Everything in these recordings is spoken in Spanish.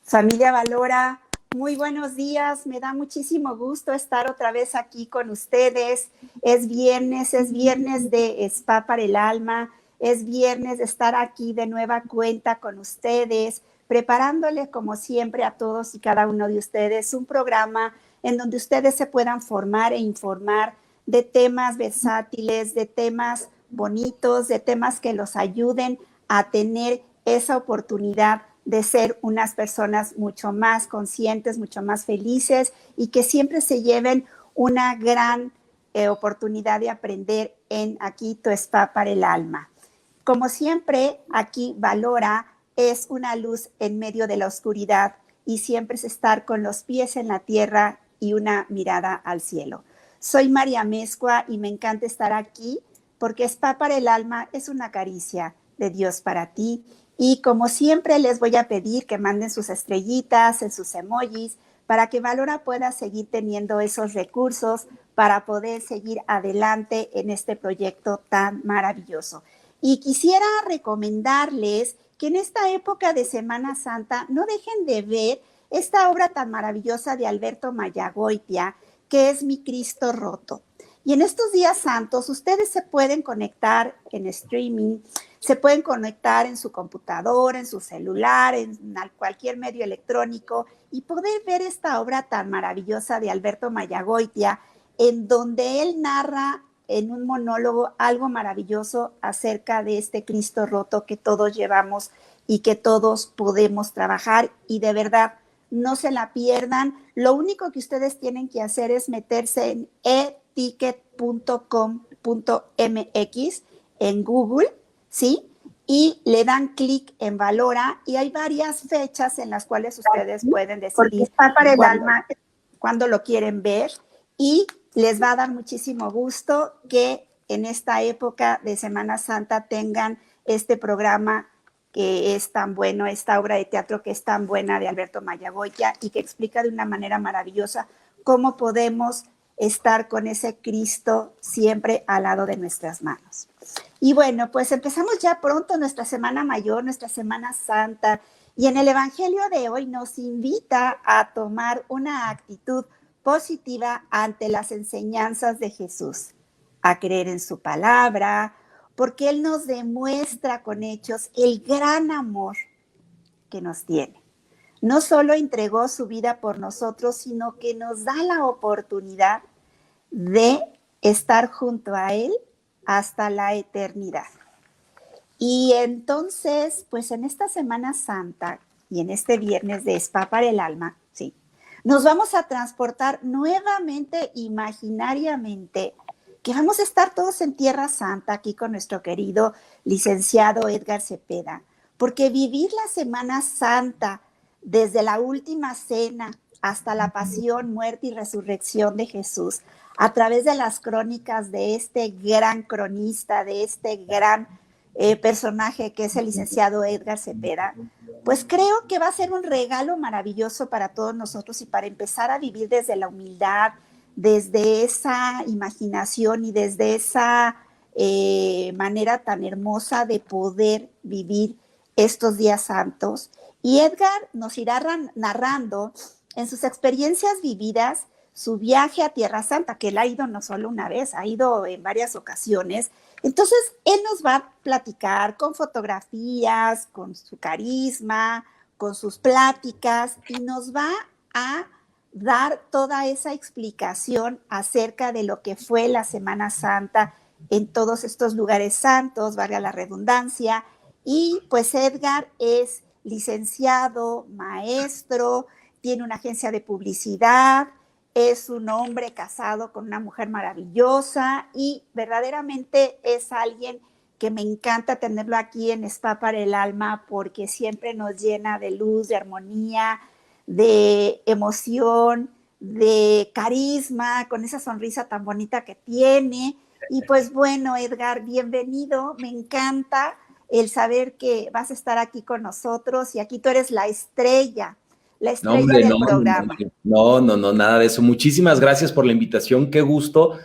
Familia Valora, muy buenos días. Me da muchísimo gusto estar otra vez aquí con ustedes. Es viernes de Spa para el Alma. Es viernes de estar aquí de nueva cuenta con ustedes, preparándole como siempre a todos y cada uno de ustedes un programa en donde ustedes se puedan formar e informar de temas versátiles, de temas bonitos, de temas que los ayuden a tener esa oportunidad de ser unas personas mucho más conscientes, mucho más felices y que siempre se lleven una gran oportunidad de aprender en Aquí tu Spa para el Alma. Como siempre, aquí Valora es una luz en medio de la oscuridad y siempre es estar con los pies en la tierra y una mirada al cielo. Soy María Mezcua y me encanta estar aquí porque Spa para el Alma es una caricia de Dios para ti. Y como siempre les voy a pedir que manden sus estrellitas en sus emojis para que Valora pueda seguir teniendo esos recursos para poder seguir adelante en este proyecto tan maravilloso. Y quisiera recomendarles que en esta época de Semana Santa no dejen de ver esta obra tan maravillosa de Alberto Mayagoitia, que es Mi Cristo Roto. Y en estos días santos ustedes se pueden conectar en streaming, se pueden conectar en su computadora, en su celular, en cualquier medio electrónico y poder ver esta obra tan maravillosa de Alberto Mayagoitia, en donde él narra en un monólogo algo maravilloso acerca de este Cristo roto que todos llevamos y que todos podemos trabajar, y de verdad no se la pierdan. Lo único que ustedes tienen que hacer es meterse en eticket.com.mx en Google, ¿sí? Y le dan clic en Valora y hay varias fechas en las cuales ustedes pueden decidir cuándo lo quieren ver, y les va a dar muchísimo gusto que en esta época de Semana Santa tengan este programa que es tan bueno, esta obra de teatro que es tan buena de Alberto Mayagoitia y que explica de una manera maravillosa cómo podemos estar con ese Cristo siempre al lado de nuestras manos. Y bueno, pues empezamos ya pronto nuestra Semana Mayor, nuestra Semana Santa, y en el Evangelio de hoy nos invita a tomar una actitud positiva ante las enseñanzas de Jesús, a creer en su palabra, porque Él nos demuestra con hechos el gran amor que nos tiene. No solo entregó su vida por nosotros, sino que nos da la oportunidad de estar junto a Él hasta la eternidad. Y entonces, pues en esta Semana Santa y en este viernes de Spa para el Alma, sí, nos vamos a transportar nuevamente, imaginariamente, que vamos a estar todos en Tierra Santa, aquí con nuestro querido licenciado Edgar Cepeda, porque vivir la Semana Santa desde la última cena hasta la pasión, muerte y resurrección de Jesús, a través de las crónicas de este gran cronista, de este gran personaje que es el licenciado Edgar Cepeda, pues creo que va a ser un regalo maravilloso para todos nosotros y para empezar a vivir desde la humildad, desde esa imaginación y desde esa manera tan hermosa de poder vivir estos días santos. Y Edgar nos irá narrando en sus experiencias vividas su viaje a Tierra Santa, que él ha ido no solo una vez, ha ido en varias ocasiones. Entonces, él nos va a platicar con fotografías, con su carisma, con sus pláticas, y nos va a dar toda esa explicación acerca de lo que fue la Semana Santa en todos estos lugares santos, valga la redundancia. Y pues Edgar es licenciado, maestro, tiene una agencia de publicidad, es un hombre casado con una mujer maravillosa y verdaderamente es alguien que me encanta tenerlo aquí en Spa para el Alma, porque siempre nos llena de luz, de armonía, de emoción, de carisma, con esa sonrisa tan bonita que tiene. Y pues bueno, Edgar, bienvenido, me encanta el saber que vas a estar aquí con nosotros, y aquí tú eres la estrella del programa. No, nada de eso. Muchísimas gracias por la invitación, qué gusto.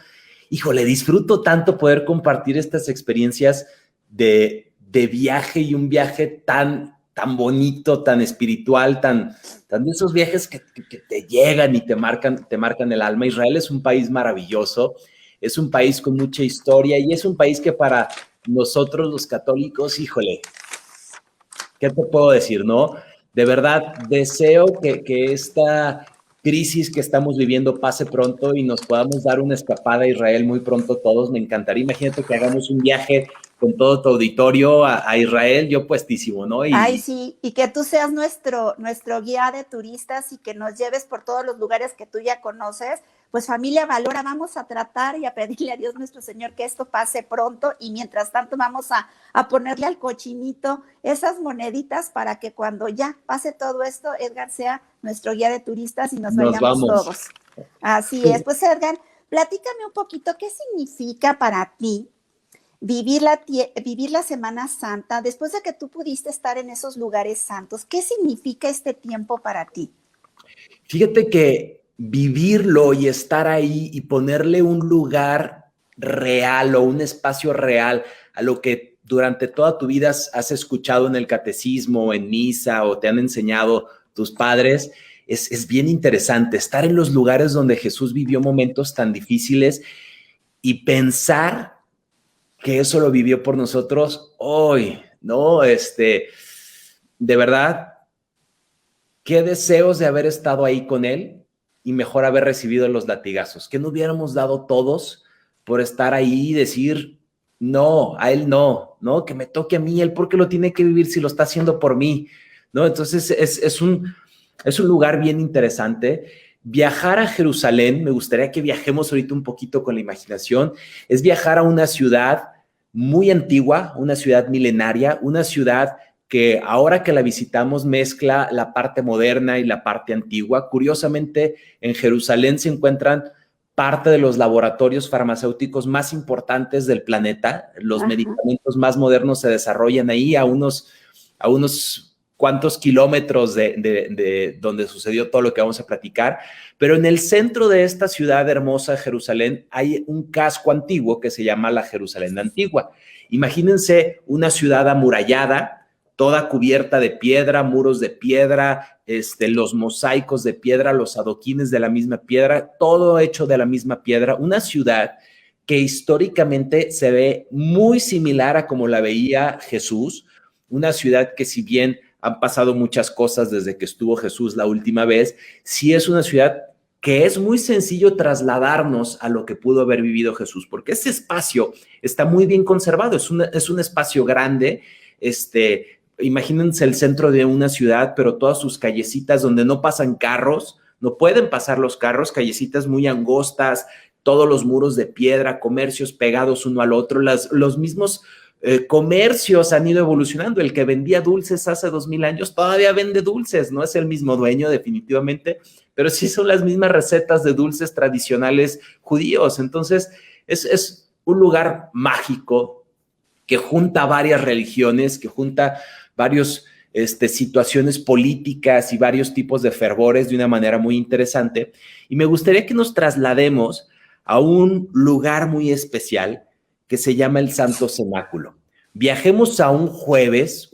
Híjole, disfruto tanto poder compartir estas experiencias de viaje, y un viaje tan tan bonito, tan espiritual, tan de esos viajes que te llegan y te marcan el alma. Israel es un país maravilloso, es un país con mucha historia y es un país que para nosotros los católicos, híjole, ¿qué te puedo decir, no? De verdad, deseo que esta crisis que estamos viviendo pase pronto y nos podamos dar una escapada a Israel muy pronto todos. Me encantaría, imagínate que hagamos un viaje con todo tu auditorio a Israel, yo puestísimo, ¿no? Ay, sí, y que tú seas nuestro guía de turistas y que nos lleves por todos los lugares que tú ya conoces. Pues familia Valora, vamos a tratar y a pedirle a Dios nuestro Señor que esto pase pronto y mientras tanto vamos a ponerle al cochinito esas moneditas para que cuando ya pase todo esto, Edgar sea nuestro guía de turistas y nos vayamos todos. Así es, pues Edgar, platícame un poquito qué significa para ti vivir la Semana Santa después de que tú pudiste estar en esos lugares santos. ¿Qué significa este tiempo para ti? Fíjate que vivirlo y estar ahí y ponerle un lugar real o un espacio real a lo que durante toda tu vida has escuchado en el catecismo, en misa o te han enseñado tus padres, es bien interesante estar en los lugares donde Jesús vivió momentos tan difíciles y pensar que eso lo vivió por nosotros hoy, ¿no? De verdad, qué deseos de haber estado ahí con él y mejor haber recibido los latigazos. ¿Qué no hubiéramos dado todos por estar ahí y decir, no, a él no, que me toque a mí, él porque lo tiene que vivir si lo está haciendo por mí, ¿no? Entonces es un lugar bien interesante. Viajar a Jerusalén, me gustaría que viajemos ahorita un poquito con la imaginación, es viajar a una ciudad muy antigua, una ciudad milenaria, una ciudad que ahora que la visitamos mezcla la parte moderna y la parte antigua. Curiosamente, en Jerusalén se encuentran parte de los laboratorios farmacéuticos más importantes del planeta. Los medicamentos más modernos se desarrollan ahí a unos cuantos kilómetros de donde sucedió todo lo que vamos a platicar, pero en el centro de esta ciudad hermosa, Jerusalén, hay un casco antiguo que se llama la Jerusalén Antigua. Imagínense una ciudad amurallada, toda cubierta de piedra, muros de piedra, los mosaicos de piedra, los adoquines de la misma piedra, todo hecho de la misma piedra, una ciudad que históricamente se ve muy similar a como la veía Jesús, una ciudad que si bien han pasado muchas cosas desde que estuvo Jesús la última vez, sí es una ciudad que es muy sencillo trasladarnos a lo que pudo haber vivido Jesús, porque ese espacio está muy bien conservado, es un espacio grande, imagínense el centro de una ciudad, pero todas sus callecitas donde no pasan carros, no pueden pasar los carros, callecitas muy angostas, todos los muros de piedra, comercios pegados uno al otro, los mismos comercios han ido evolucionando. El que vendía dulces hace 2000 años todavía vende dulces, no es el mismo dueño definitivamente, pero sí son las mismas recetas de dulces tradicionales judíos. Entonces es un lugar mágico que junta varias religiones, que junta varios situaciones políticas y varios tipos de fervores de una manera muy interesante. Y me gustaría que nos traslademos a un lugar muy especial que se llama el Santo Cenáculo. Viajemos a un jueves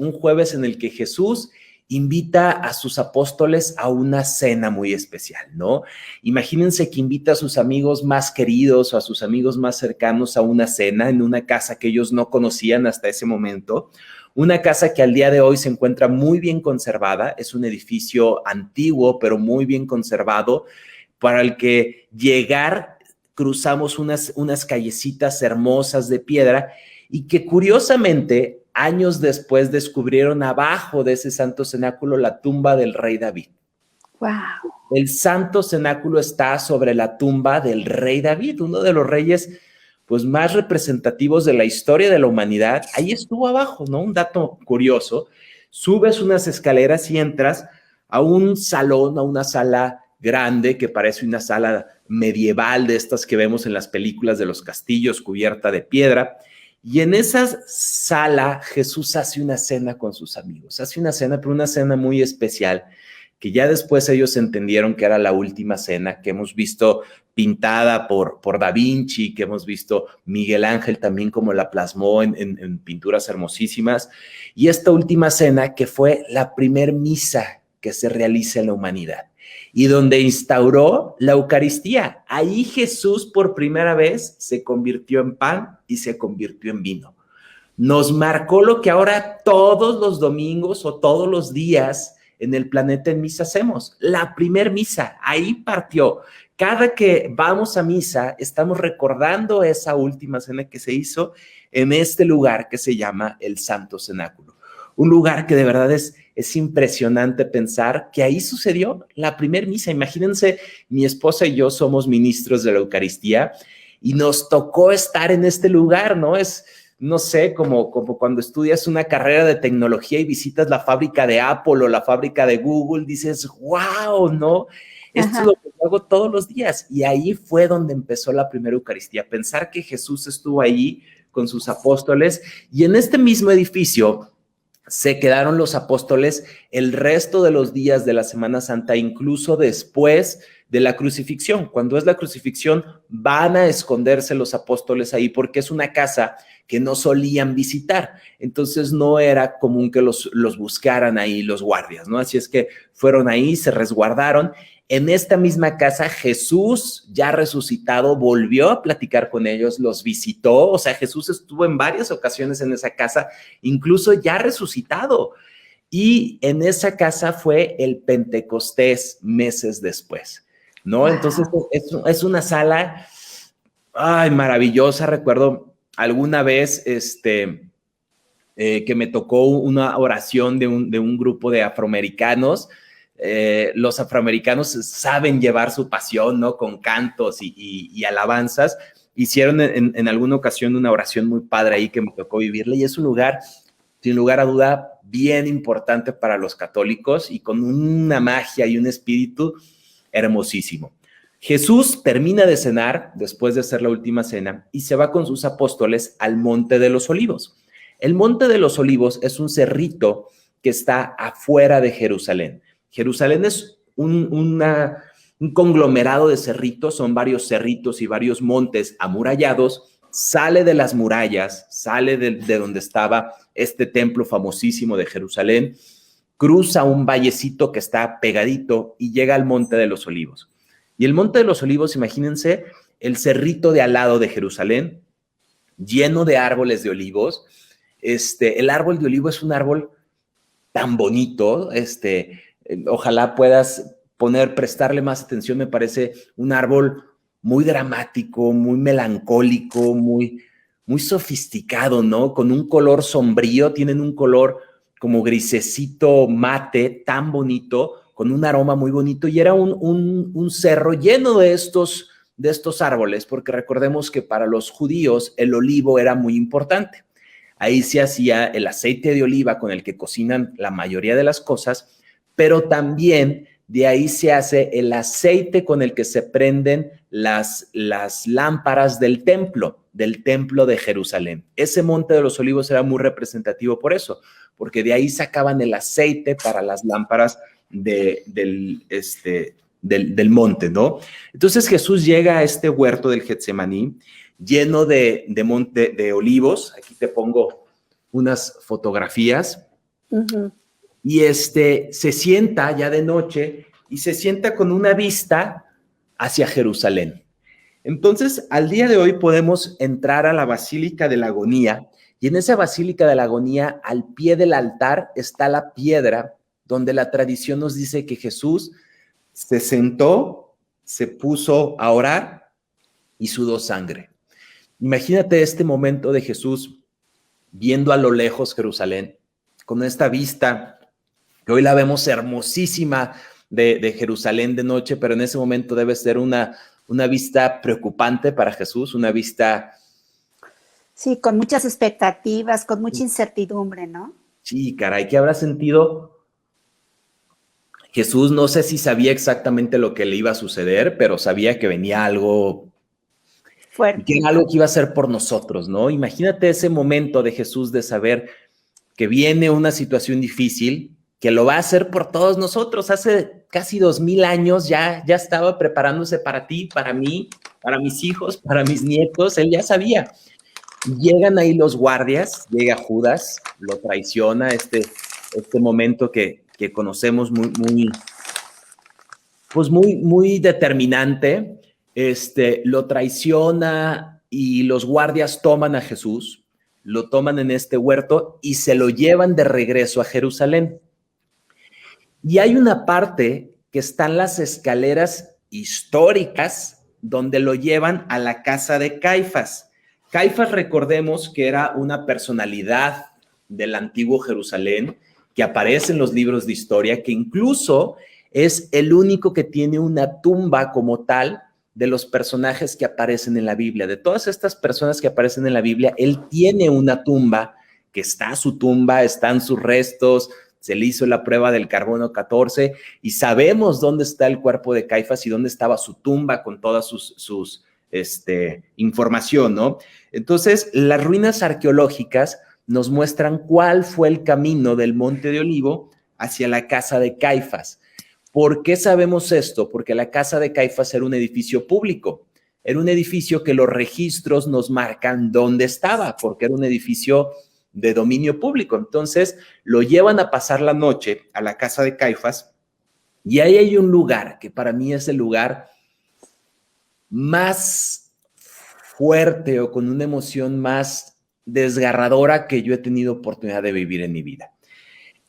en el que Jesús invita a sus apóstoles a una cena muy especial, ¿no? Imagínense que invita a sus amigos más queridos o a sus amigos más cercanos a una cena en una casa que ellos no conocían hasta ese momento, una casa que al día de hoy se encuentra muy bien conservada, es un edificio antiguo, pero muy bien conservado, para el que llegar cruzamos unas callecitas hermosas de piedra y que curiosamente años después descubrieron abajo de ese santo cenáculo la tumba del rey David. ¡Wow! El santo cenáculo está sobre la tumba del rey David, uno de los reyes pues más representativos de la historia de la humanidad. Ahí estuvo abajo, ¿no? Un dato curioso. Subes unas escaleras y entras a un salón, a una sala grande que parece una sala medieval de estas que vemos en las películas de los castillos, cubierta de piedra. Y en esa sala Jesús hace una cena con sus amigos, hace una cena, pero una cena muy especial, que ya después ellos entendieron que era la última cena, que hemos visto pintada por Da Vinci, que hemos visto Miguel Ángel también como la plasmó en pinturas hermosísimas, y esta última cena que fue la primer misa que se realiza en la humanidad y donde instauró la Eucaristía. Ahí Jesús por primera vez se convirtió en pan y se convirtió en vino. Nos marcó lo que ahora todos los domingos o todos los días en el planeta en misa hacemos. La primer misa, ahí partió. Cada que vamos a misa, estamos recordando esa última cena que se hizo en este lugar que se llama el Santo Cenáculo. Un lugar que de verdad es impresionante pensar que ahí sucedió la primer misa. Imagínense, mi esposa y yo somos ministros de la Eucaristía y nos tocó estar en este lugar, ¿no? No sé, como cuando estudias una carrera de tecnología y visitas la fábrica de Apple o la fábrica de Google, dices, wow, ¿no? Esto es lo que hago todos los días. Y ahí fue donde empezó la primera Eucaristía. Pensar que Jesús estuvo ahí con sus apóstoles y en este mismo edificio se quedaron los apóstoles el resto de los días de la Semana Santa, incluso después de la crucifixión. Cuando es la crucifixión, van a esconderse los apóstoles ahí porque es una casa que no solían visitar. Entonces no era común que los buscaran ahí los guardias, ¿no? Así es que fueron ahí, se resguardaron. En esta misma casa, Jesús, ya resucitado, volvió a platicar con ellos, los visitó. O sea, Jesús estuvo en varias ocasiones en esa casa, incluso ya resucitado. Y en esa casa fue el Pentecostés meses después, ¿no? Entonces es una sala, maravillosa. Recuerdo alguna vez que me tocó una oración de un grupo de afroamericanos. Los afroamericanos saben llevar su pasión, ¿no? Con cantos y alabanzas. Hicieron en alguna ocasión una oración muy padre ahí que me tocó vivirla y es un lugar, sin lugar a duda, bien importante para los católicos y con una magia y un espíritu hermosísimo. Jesús termina de cenar después de hacer la última cena y se va con sus apóstoles al Monte de los Olivos. El Monte de los Olivos es un cerrito que está afuera de Jerusalén. Jerusalén es un conglomerado de cerritos, son varios cerritos y varios montes amurallados. Sale de las murallas, sale de donde estaba este templo famosísimo de Jerusalén, cruza un vallecito que está pegadito y llega al Monte de los Olivos. Y el Monte de los Olivos, imagínense, el cerrito de al lado de Jerusalén, lleno de árboles de olivos. El árbol de olivo es un árbol tan bonito, ojalá puedas prestarle más atención. Me parece un árbol muy dramático, muy melancólico, muy sofisticado, ¿no? Con un color sombrío, tienen un color como grisecito mate, tan bonito, con un aroma muy bonito, y era un cerro lleno de estos árboles, porque recordemos que para los judíos el olivo era muy importante. Ahí se hacía el aceite de oliva con el que cocinan la mayoría de las cosas, pero también de ahí se hace el aceite con el que se prenden las lámparas del templo de Jerusalén. Ese Monte de los Olivos era muy representativo por eso, porque de ahí sacaban el aceite para las lámparas del monte, ¿no? Entonces Jesús llega a este huerto del Getsemaní lleno de monte de olivos. Aquí te pongo unas fotografías. Y se sienta ya de noche y se sienta con una vista hacia Jerusalén. Entonces, al día de hoy podemos entrar a la Basílica de la Agonía y en esa Basílica de la Agonía, al pie del altar, está la piedra donde la tradición nos dice que Jesús se sentó, se puso a orar y sudó sangre. Imagínate este momento de Jesús viendo a lo lejos Jerusalén, con esta vista que hoy la vemos hermosísima de Jerusalén de noche, pero en ese momento debe ser una vista preocupante para Jesús, una vista... Sí, con muchas expectativas, con mucha incertidumbre, ¿no? Sí, caray, ¿qué habrá sentido Jesús? No sé si sabía exactamente lo que le iba a suceder, pero sabía que venía algo fuerte, que era algo que iba a ser por nosotros, ¿no? Imagínate ese momento de Jesús de saber que viene una situación difícil, que lo va a hacer por todos nosotros. Hace casi 2000 años ya estaba preparándose para ti, para mí, para mis hijos, para mis nietos. Él ya sabía. Llegan ahí los guardias, llega Judas, lo traiciona, este momento que conocemos muy determinante, lo traiciona y los guardias toman a Jesús, lo toman en este huerto y se lo llevan de regreso a Jerusalén. Y hay una parte que están las escaleras históricas donde lo llevan a la casa de Caifás. Caifás, recordemos que era una personalidad del antiguo Jerusalén que aparece en los libros de historia, que incluso es el único que tiene una tumba como tal de los personajes que aparecen en la Biblia. De todas estas personas que aparecen en la Biblia, él tiene una tumba, que está su tumba, están sus restos, se le hizo la prueba del carbono 14 y sabemos dónde está el cuerpo de Caifás y dónde estaba su tumba con todas sus información, ¿no? Entonces, las ruinas arqueológicas nos muestran cuál fue el camino del Monte de Olivo hacia la casa de Caifás. ¿Por qué sabemos esto? Porque la casa de Caifás era un edificio público, era un edificio que los registros nos marcan dónde estaba, porque era un edificio de dominio público. Entonces, lo llevan a pasar la noche a la casa de Caifás y ahí hay un lugar que para mí es el lugar más fuerte o con una emoción más desgarradora que yo he tenido oportunidad de vivir en mi vida.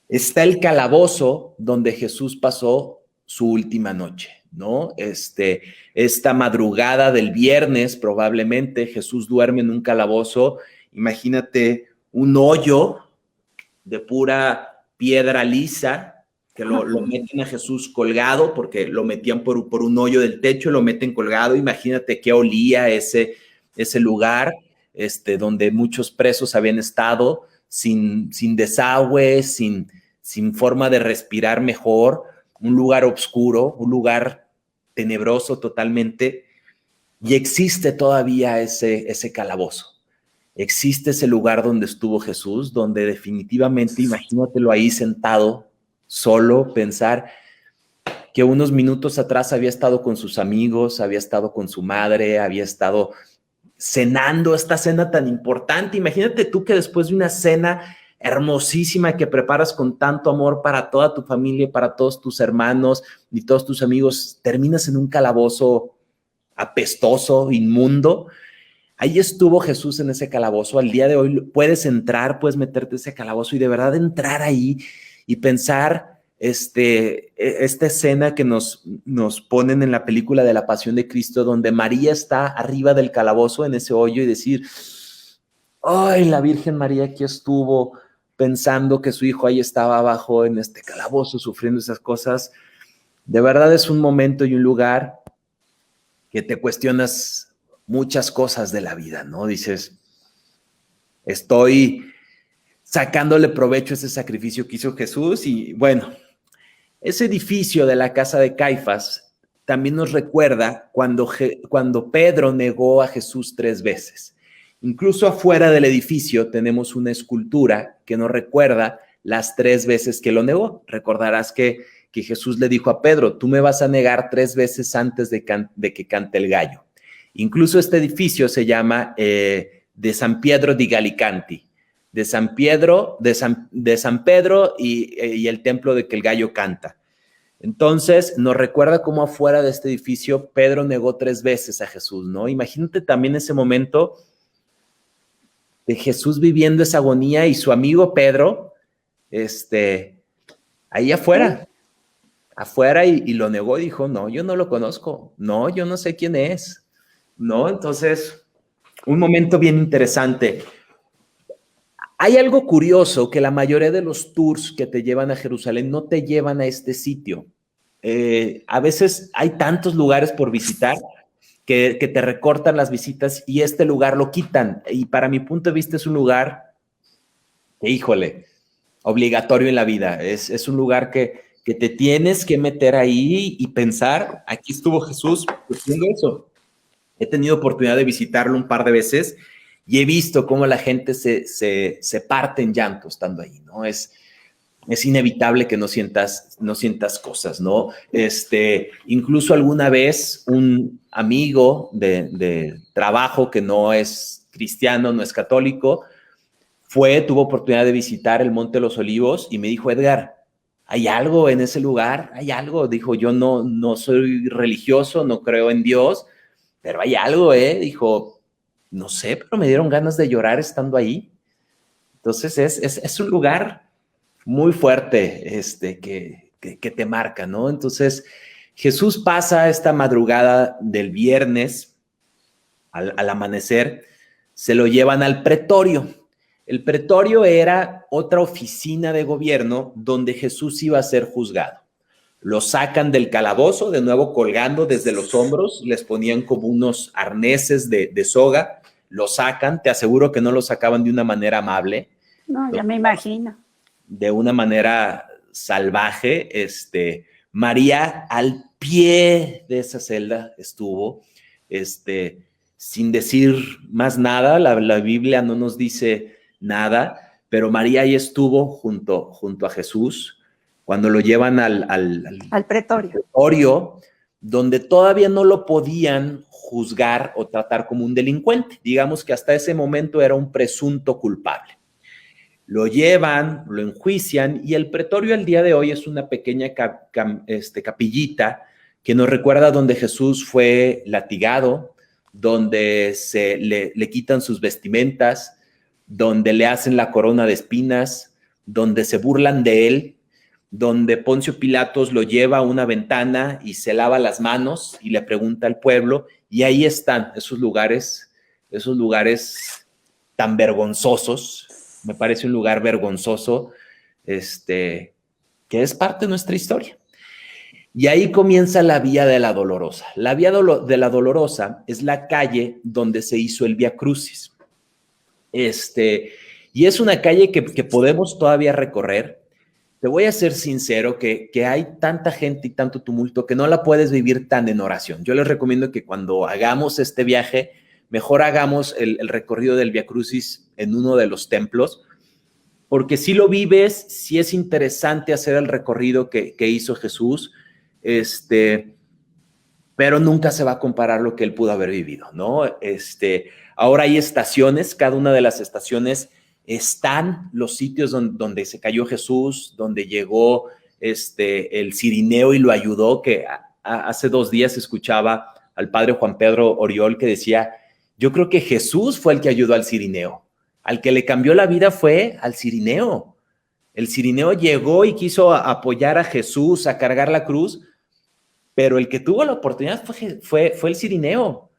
Está el calabozo donde Jesús pasó su última noche, ¿no? Esta madrugada del viernes, probablemente, Jesús duerme en un calabozo. Imagínate un hoyo de pura piedra lisa, que lo meten a Jesús colgado, porque lo metían por un hoyo del techo, lo meten colgado. Imagínate qué olía ese lugar, donde muchos presos habían estado sin desagüe, sin forma de respirar mejor, un lugar oscuro, un lugar tenebroso totalmente, y existe todavía ese calabozo. Existe ese lugar donde estuvo Jesús, donde definitivamente, imagínatelo ahí sentado, solo, pensar que unos minutos atrás había estado con sus amigos, había estado con su madre, había estado cenando esta cena tan importante. Imagínate tú que después de una cena hermosísima que preparas con tanto amor para toda tu familia, para todos tus hermanos y todos tus amigos, terminas en un calabozo apestoso, inmundo. Ahí estuvo Jesús en ese calabozo. Al día de hoy puedes entrar, puedes meterte en ese calabozo y de verdad entrar ahí y pensar esta escena que nos ponen en la película de la Pasión de Cristo, donde María está arriba del calabozo en ese hoyo y decir, ¡ay, la Virgen María aquí estuvo pensando que su hijo ahí estaba abajo en este calabozo sufriendo esas cosas! De verdad es un momento y un lugar que te cuestionas muchas cosas de la vida, ¿no? Dices, estoy sacándole provecho a ese sacrificio que hizo Jesús. Y bueno, ese edificio de la casa de Caifás también nos recuerda cuando Pedro negó a Jesús 3 veces. Incluso afuera del edificio tenemos una escultura que nos recuerda las 3 veces que lo negó. Recordarás que Jesús le dijo a Pedro, tú me vas a negar 3 veces antes de que cante el gallo. Incluso este edificio se llama de San Pietro di Gallicanti, de San Pedro y el templo de que el gallo canta. Entonces nos recuerda cómo afuera de este edificio Pedro negó 3 veces a Jesús, ¿no? Imagínate también ese momento de Jesús viviendo esa agonía y su amigo Pedro, ahí afuera y lo negó y dijo, no, yo no lo conozco, no, yo no sé quién es, ¿no? Entonces, un momento bien interesante. Hay algo curioso, que la mayoría de los tours que te llevan a Jerusalén no te llevan a este sitio. A veces hay tantos lugares por visitar que te recortan las visitas y este lugar lo quitan. Y para mi punto de vista es un lugar que, híjole, obligatorio en la vida. Es un lugar que te tienes que meter ahí y pensar, aquí estuvo Jesús haciendo eso. He tenido oportunidad de visitarlo un par de veces y he visto cómo la gente se parte en llanto estando ahí, ¿no? Es es inevitable que no sientas cosas, ¿no? Incluso alguna vez un amigo de trabajo que no es cristiano, no es católico, tuvo oportunidad de visitar el Monte de los Olivos y me dijo, Edgar, ¿hay algo en ese lugar? ¿Hay algo? Dijo, yo no soy religioso, no creo en Dios, pero hay algo, ¿eh? Dijo, no sé, pero me dieron ganas de llorar estando ahí. Entonces es un lugar muy fuerte que te marca, ¿no? Entonces Jesús pasa esta madrugada del viernes al amanecer, se lo llevan al pretorio. El pretorio era otra oficina de gobierno donde Jesús iba a ser juzgado. Lo sacan del calabozo, de nuevo colgando desde los hombros, les ponían como unos arneses de soga, lo sacan, te aseguro que no lo sacaban de una manera amable. No, ya me imagino. De una manera salvaje, María al pie de esa celda estuvo, sin decir más nada, la Biblia no nos dice nada, pero María ahí estuvo junto a Jesús, cuando lo llevan al pretorio, donde todavía no lo podían juzgar o tratar como un delincuente. Digamos que hasta ese momento era un presunto culpable. Lo llevan, lo enjuician y el pretorio al día de hoy es una pequeña capillita que nos recuerda donde Jesús fue latigado, donde le quitan sus vestimentas, donde le hacen la corona de espinas, donde se burlan de él, donde Poncio Pilatos lo lleva a una ventana y se lava las manos y le pregunta al pueblo, y ahí están esos lugares tan vergonzosos. Me parece un lugar vergonzoso, que es parte de nuestra historia. Y ahí comienza la Vía de la Dolorosa. La Vía de la Dolorosa es la calle donde se hizo el Vía Crucis. Y es una calle que podemos todavía recorrer. Te voy a ser sincero que hay tanta gente y tanto tumulto que no la puedes vivir tan en oración. Yo les recomiendo que cuando hagamos este viaje, mejor hagamos el recorrido del Vía Crucis en uno de los templos, porque si lo vives, sí es interesante hacer el recorrido que hizo Jesús, pero nunca se va a comparar lo que él pudo haber vivido, ¿no? Ahora hay estaciones, cada una de las estaciones están los sitios donde se cayó Jesús, donde llegó el Cirineo y lo ayudó, que hace 2 días escuchaba al padre Juan Pedro Oriol que decía, yo creo que Jesús fue el que ayudó al Cirineo, al que le cambió la vida fue al Cirineo. El Cirineo llegó y quiso apoyar a Jesús, a cargar la cruz, pero el que tuvo la oportunidad fue el Cirineo.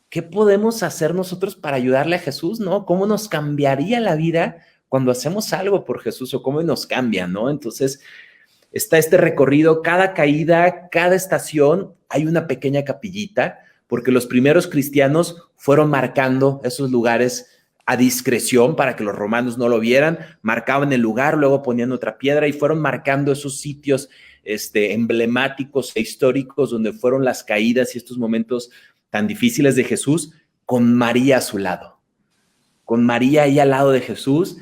¿Qué podemos hacer nosotros para ayudarle a Jesús, no? ¿Cómo nos cambiaría la vida cuando hacemos algo por Jesús o cómo nos cambia, no? Entonces, está este recorrido, cada caída, cada estación, hay una pequeña capillita, porque los primeros cristianos fueron marcando esos lugares a discreción para que los romanos no lo vieran, marcaban el lugar, luego ponían otra piedra y fueron marcando esos sitios emblemáticos e históricos donde fueron las caídas y estos momentos tan difíciles de Jesús, con María a su lado, con María ahí al lado de Jesús,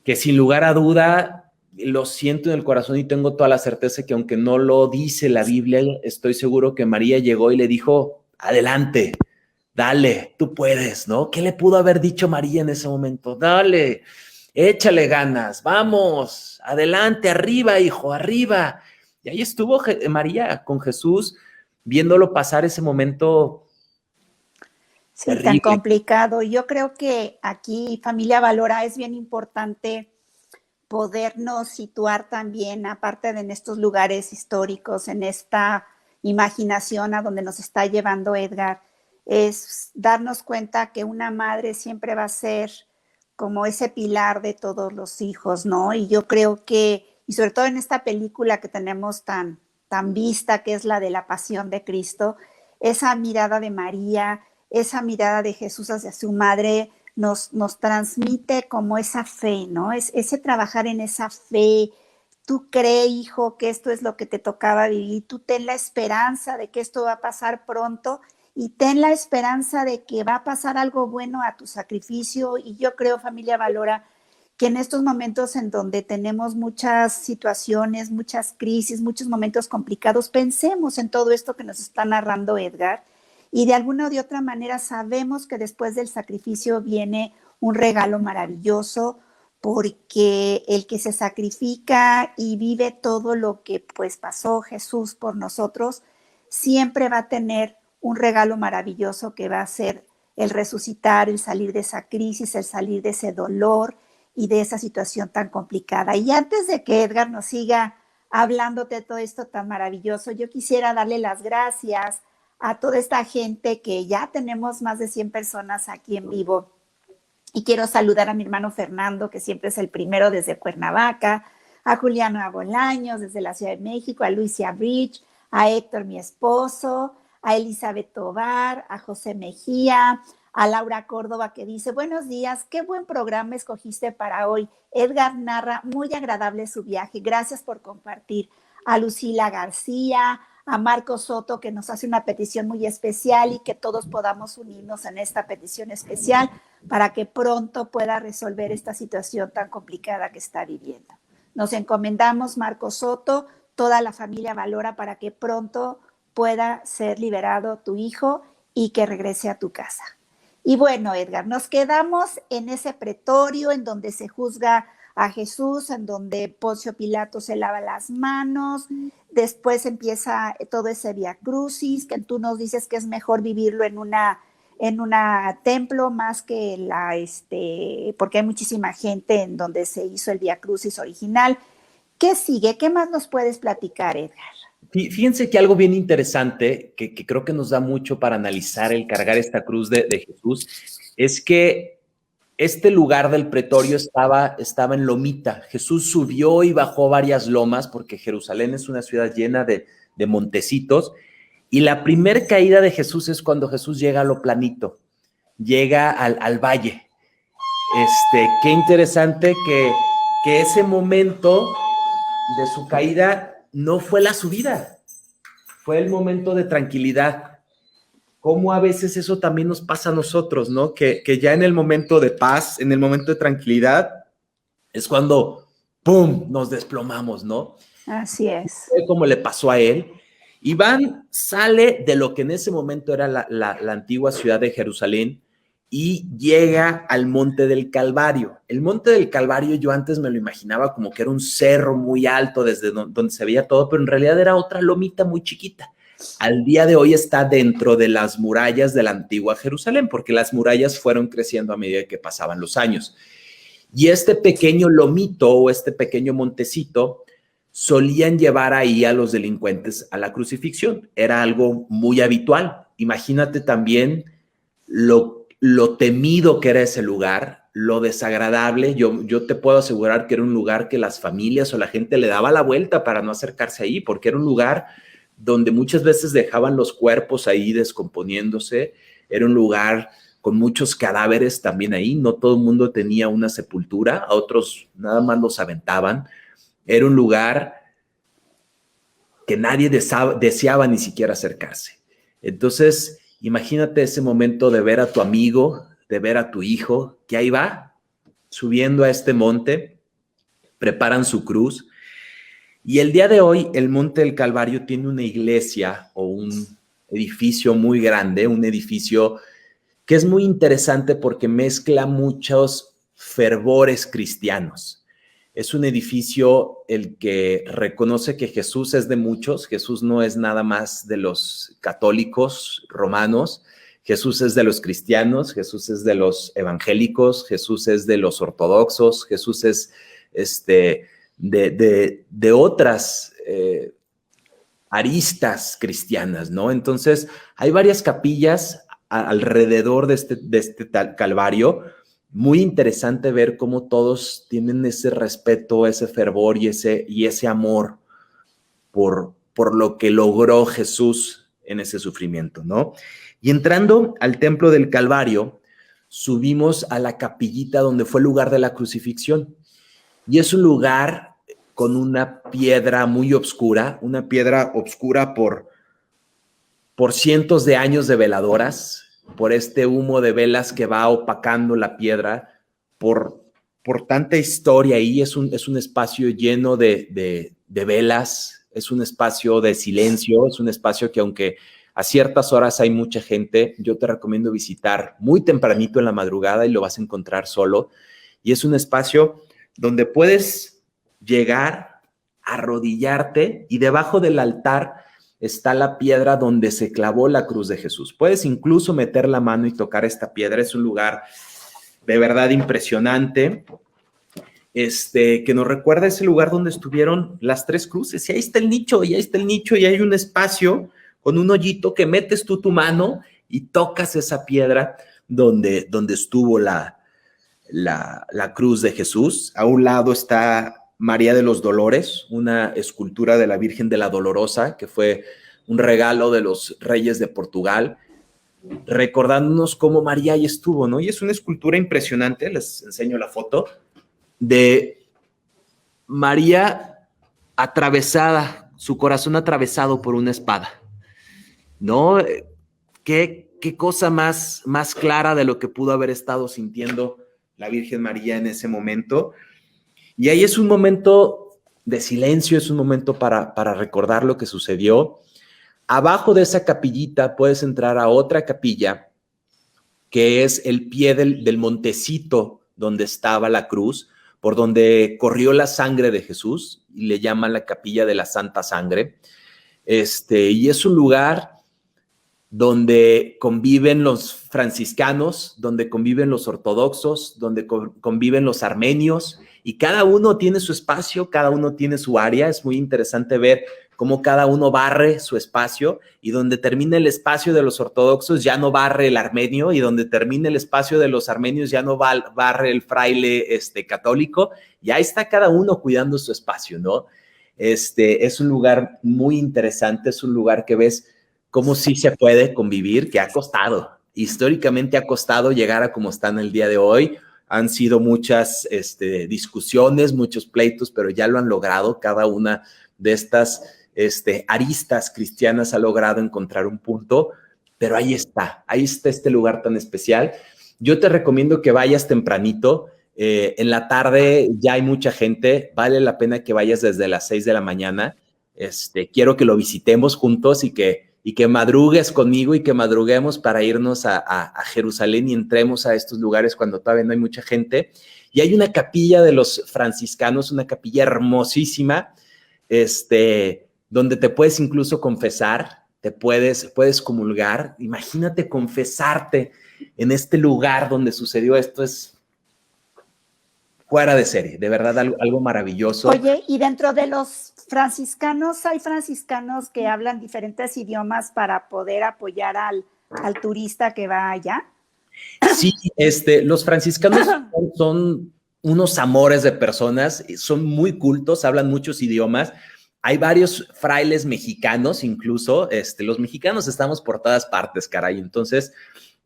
que sin lugar a duda, lo siento en el corazón y tengo toda la certeza que aunque no lo dice la Biblia, estoy seguro que María llegó y le dijo, adelante, dale, tú puedes, ¿no? ¿Qué le pudo haber dicho María en ese momento? Dale, échale ganas, vamos, adelante, arriba, hijo, arriba. Y ahí estuvo María con Jesús, viéndolo pasar ese momento. Sí, terrible. Tan complicado. Yo creo que aquí, Familia Valora, es bien importante podernos situar también, aparte de en estos lugares históricos, en esta imaginación a donde nos está llevando Edgar, es darnos cuenta que una madre siempre va a ser como ese pilar de todos los hijos, ¿no? Y yo creo que, y sobre todo en esta película que tenemos tan vista, que es la de la Pasión de Cristo, esa mirada de María, esa mirada de Jesús hacia su madre, nos transmite como esa fe, ¿no? Es ese trabajar en esa fe. Tú crees, hijo, que esto es lo que te tocaba vivir. Tú ten la esperanza de que esto va a pasar pronto y ten la esperanza de que va a pasar algo bueno a tu sacrificio. Y yo creo, Familia Valora, que en estos momentos en donde tenemos muchas situaciones, muchas crisis, muchos momentos complicados, pensemos en todo esto que nos está narrando Edgar, y de alguna o de otra manera sabemos que después del sacrificio viene un regalo maravilloso, porque el que se sacrifica y vive todo lo que pues pasó Jesús por nosotros, siempre va a tener un regalo maravilloso que va a ser el resucitar, el salir de esa crisis, el salir de ese dolor y de esa situación tan complicada. Y antes de que Edgar nos siga hablándote de todo esto tan maravilloso, yo quisiera darle las gracias a toda esta gente que ya tenemos más de 100 personas aquí en vivo. Y quiero saludar a mi hermano Fernando, que siempre es el primero desde Cuernavaca, a Juliano Abolaños desde la Ciudad de México, a Luisia Bridge, a Héctor, mi esposo, a Elizabeth Tobar, a José Mejía, a Laura Córdoba, que dice: buenos días, qué buen programa escogiste para hoy. Edgar narra muy agradable su viaje, gracias por compartir. A Lucila García, a Marco Soto, que nos hace una petición muy especial y que todos podamos unirnos en esta petición especial para que pronto pueda resolver esta situación tan complicada que está viviendo. Nos encomendamos, Marco Soto, toda la familia Valora, para que pronto pueda ser liberado tu hijo y que regrese a tu casa. Y bueno, Edgar, nos quedamos en ese pretorio en donde se juzga a Jesús, en donde Poncio Pilato se lava las manos, después empieza todo ese Vía Crucis, que tú nos dices que es mejor vivirlo en una templo más que porque hay muchísima gente en donde se hizo el Vía Crucis original. ¿Qué sigue? ¿Qué más nos puedes platicar, Edgar? Fíjense que algo bien interesante, que creo que nos da mucho para analizar el cargar esta cruz de Jesús, es que este lugar del pretorio estaba en lomita. Jesús subió y bajó varias lomas, porque Jerusalén es una ciudad llena de montecitos, y la primer caída de Jesús es cuando Jesús llega a lo planito, llega al valle. Qué interesante que ese momento de su caída no fue la subida, fue el momento de tranquilidad. Cómo a veces eso también nos pasa a nosotros, ¿no? Que ya en el momento de paz, en el momento de tranquilidad, es cuando, ¡pum!, nos desplomamos, ¿no? Así es. Fue como le pasó a él. Iván sale de lo que en ese momento era la antigua ciudad de Jerusalén y llega al Monte del Calvario. El Monte del Calvario yo antes me lo imaginaba como que era un cerro muy alto desde donde se veía todo, pero en realidad era otra lomita muy chiquita. Al día de hoy está dentro de las murallas de la antigua Jerusalén, porque las murallas fueron creciendo a medida que pasaban los años. Y este pequeño lomito o este pequeño montecito solían llevar ahí a los delincuentes a la crucifixión. Era algo muy habitual. Imagínate también lo temido que era ese lugar, lo desagradable. Yo te puedo asegurar que era un lugar que las familias o la gente le daba la vuelta para no acercarse ahí, porque era un lugar donde muchas veces dejaban los cuerpos ahí descomponiéndose. Era un lugar con muchos cadáveres también ahí. No todo el mundo tenía una sepultura, a otros nada más los aventaban. Era un lugar que nadie deseaba ni siquiera acercarse. Entonces, imagínate ese momento de ver a tu amigo, de ver a tu hijo, que ahí va, subiendo a este monte, preparan su cruz. Y el día de hoy, el Monte del Calvario tiene una iglesia o un edificio muy grande, un edificio que es muy interesante porque mezcla muchos fervores cristianos. Es un edificio el que reconoce que Jesús es de muchos. Jesús no es nada más de los católicos romanos. Jesús es de los cristianos, Jesús es de los evangélicos, Jesús es de los ortodoxos, Jesús es de otras aristas cristianas, ¿no? Entonces, hay varias capillas alrededor de este Calvario. Muy interesante ver cómo todos tienen ese respeto, ese fervor y ese amor por lo que logró Jesús en ese sufrimiento, ¿no? Y entrando al templo del Calvario, subimos a la capillita donde fue el lugar de la crucifixión. Y es un lugar con una piedra muy oscura, una piedra oscura por cientos de años de veladoras, por este humo de velas que va opacando la piedra, por por tanta historia ahí, es un espacio lleno de velas, es un espacio de silencio, es un espacio que aunque a ciertas horas hay mucha gente, yo te recomiendo visitar muy tempranito en la madrugada y lo vas a encontrar solo. Y es un espacio donde puedes llegar, arrodillarte y debajo del altar está la piedra donde se clavó la cruz de Jesús. Puedes incluso meter la mano y tocar esta piedra. Es un lugar de verdad impresionante, que nos recuerda ese lugar donde estuvieron las tres cruces. Y ahí está el nicho, y ahí está el nicho, y hay un espacio con un hoyito que metes tú tu mano y tocas esa piedra donde estuvo la cruz de Jesús. A un lado está María de los Dolores, una escultura de la Virgen de la Dolorosa, que fue un regalo de los reyes de Portugal, recordándonos cómo María ahí estuvo, ¿no? Y es una escultura impresionante, les enseño la foto, de María atravesada, su corazón atravesado por una espada, ¿no? ¿Qué cosa más clara de lo que pudo haber estado sintiendo la Virgen María en ese momento? Y ahí es un momento de silencio, es un momento para recordar lo que sucedió. Abajo de esa capillita puedes entrar a otra capilla, que es el pie del montecito donde estaba la cruz, por donde corrió la sangre de Jesús, y le llaman la Capilla de la Santa Sangre. Y es un lugar donde conviven los franciscanos, donde conviven los ortodoxos, donde conviven los armenios, y cada uno tiene su espacio, cada uno tiene su área. Es muy interesante ver cómo cada uno barre su espacio, y donde termina el espacio de los ortodoxos ya no barre el armenio, y donde termina el espacio de los armenios ya no barre el fraile católico. Y ahí está cada uno cuidando su espacio, ¿no? Es un lugar muy interesante, es un lugar que ves cómo sí se puede convivir, que ha costado, históricamente ha costado llegar a como están el día de hoy. Han sido muchas discusiones, muchos pleitos, pero ya lo han logrado. Cada una de estas aristas cristianas ha logrado encontrar un punto, pero ahí está este lugar tan especial. Yo te recomiendo que vayas tempranito. En la tarde ya hay mucha gente, vale la pena que vayas desde las 6 de la mañana. Quiero que lo visitemos juntos y que madrugues conmigo y que madruguemos para irnos a Jerusalén y entremos a estos lugares cuando todavía no hay mucha gente. Y hay una capilla de los franciscanos, una capilla hermosísima, donde te puedes incluso confesar, puedes comulgar. Imagínate confesarte en este lugar donde sucedió esto. Es fuera de serie, de verdad, algo maravilloso. Oye, y dentro de los franciscanos, ¿hay franciscanos que hablan diferentes idiomas para poder apoyar al turista que va allá? Sí, los franciscanos son unos amores de personas, son muy cultos, hablan muchos idiomas. Hay varios frailes mexicanos incluso. Los mexicanos estamos por todas partes, caray. Entonces,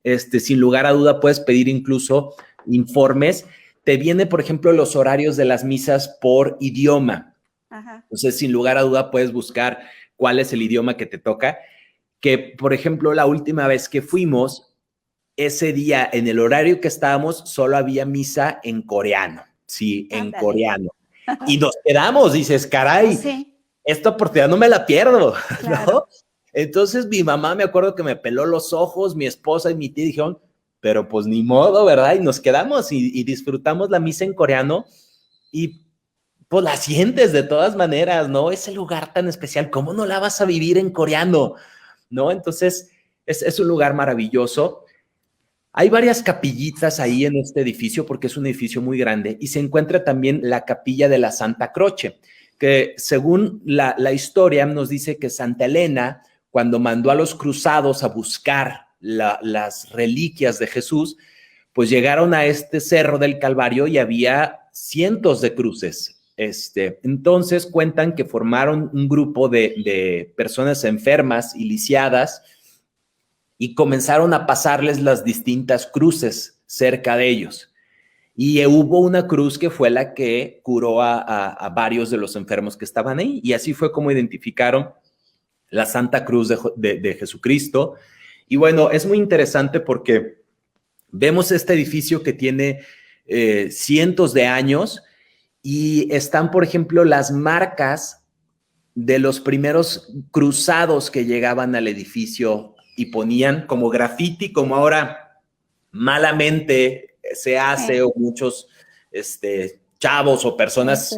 sin lugar a duda, puedes pedir incluso informes. Te viene, por ejemplo, los horarios de las misas por idioma. Ajá. Entonces, sin lugar a duda, puedes buscar cuál es el idioma que te toca. Que, por ejemplo, la última vez que fuimos, ese día, en el horario que estábamos, solo había misa en coreano. Sí, en coreano. Y nos quedamos, dices, caray, sí, esta oportunidad no me la pierdo, claro, ¿no? Entonces, mi mamá, me acuerdo que me peló los ojos, mi esposa y mi tía dijeron, pero pues ni modo, ¿verdad? Y nos quedamos y disfrutamos la misa en coreano, y pues la sientes de todas maneras, ¿no? Ese lugar tan especial, ¿cómo no la vas a vivir en coreano? ¿No? Entonces, es un lugar maravilloso. Hay varias capillitas ahí en este edificio porque es un edificio muy grande, y se encuentra también la capilla de la Santa Croce, que según la historia nos dice que Santa Elena, cuando mandó a los cruzados a buscar las reliquias de Jesús, pues llegaron a este cerro del Calvario y había cientos de cruces. Entonces cuentan que formaron un grupo de personas enfermas y lisiadas y comenzaron a pasarles las distintas cruces cerca de ellos. Y hubo una cruz que fue la que curó a varios de los enfermos que estaban ahí, y así fue como identificaron la Santa Cruz de Jesucristo. Y bueno, es muy interesante porque vemos este edificio que tiene cientos de años, y están, por ejemplo, las marcas de los primeros cruzados que llegaban al edificio y ponían como graffiti, como ahora malamente se hace, o muchos chavos o personas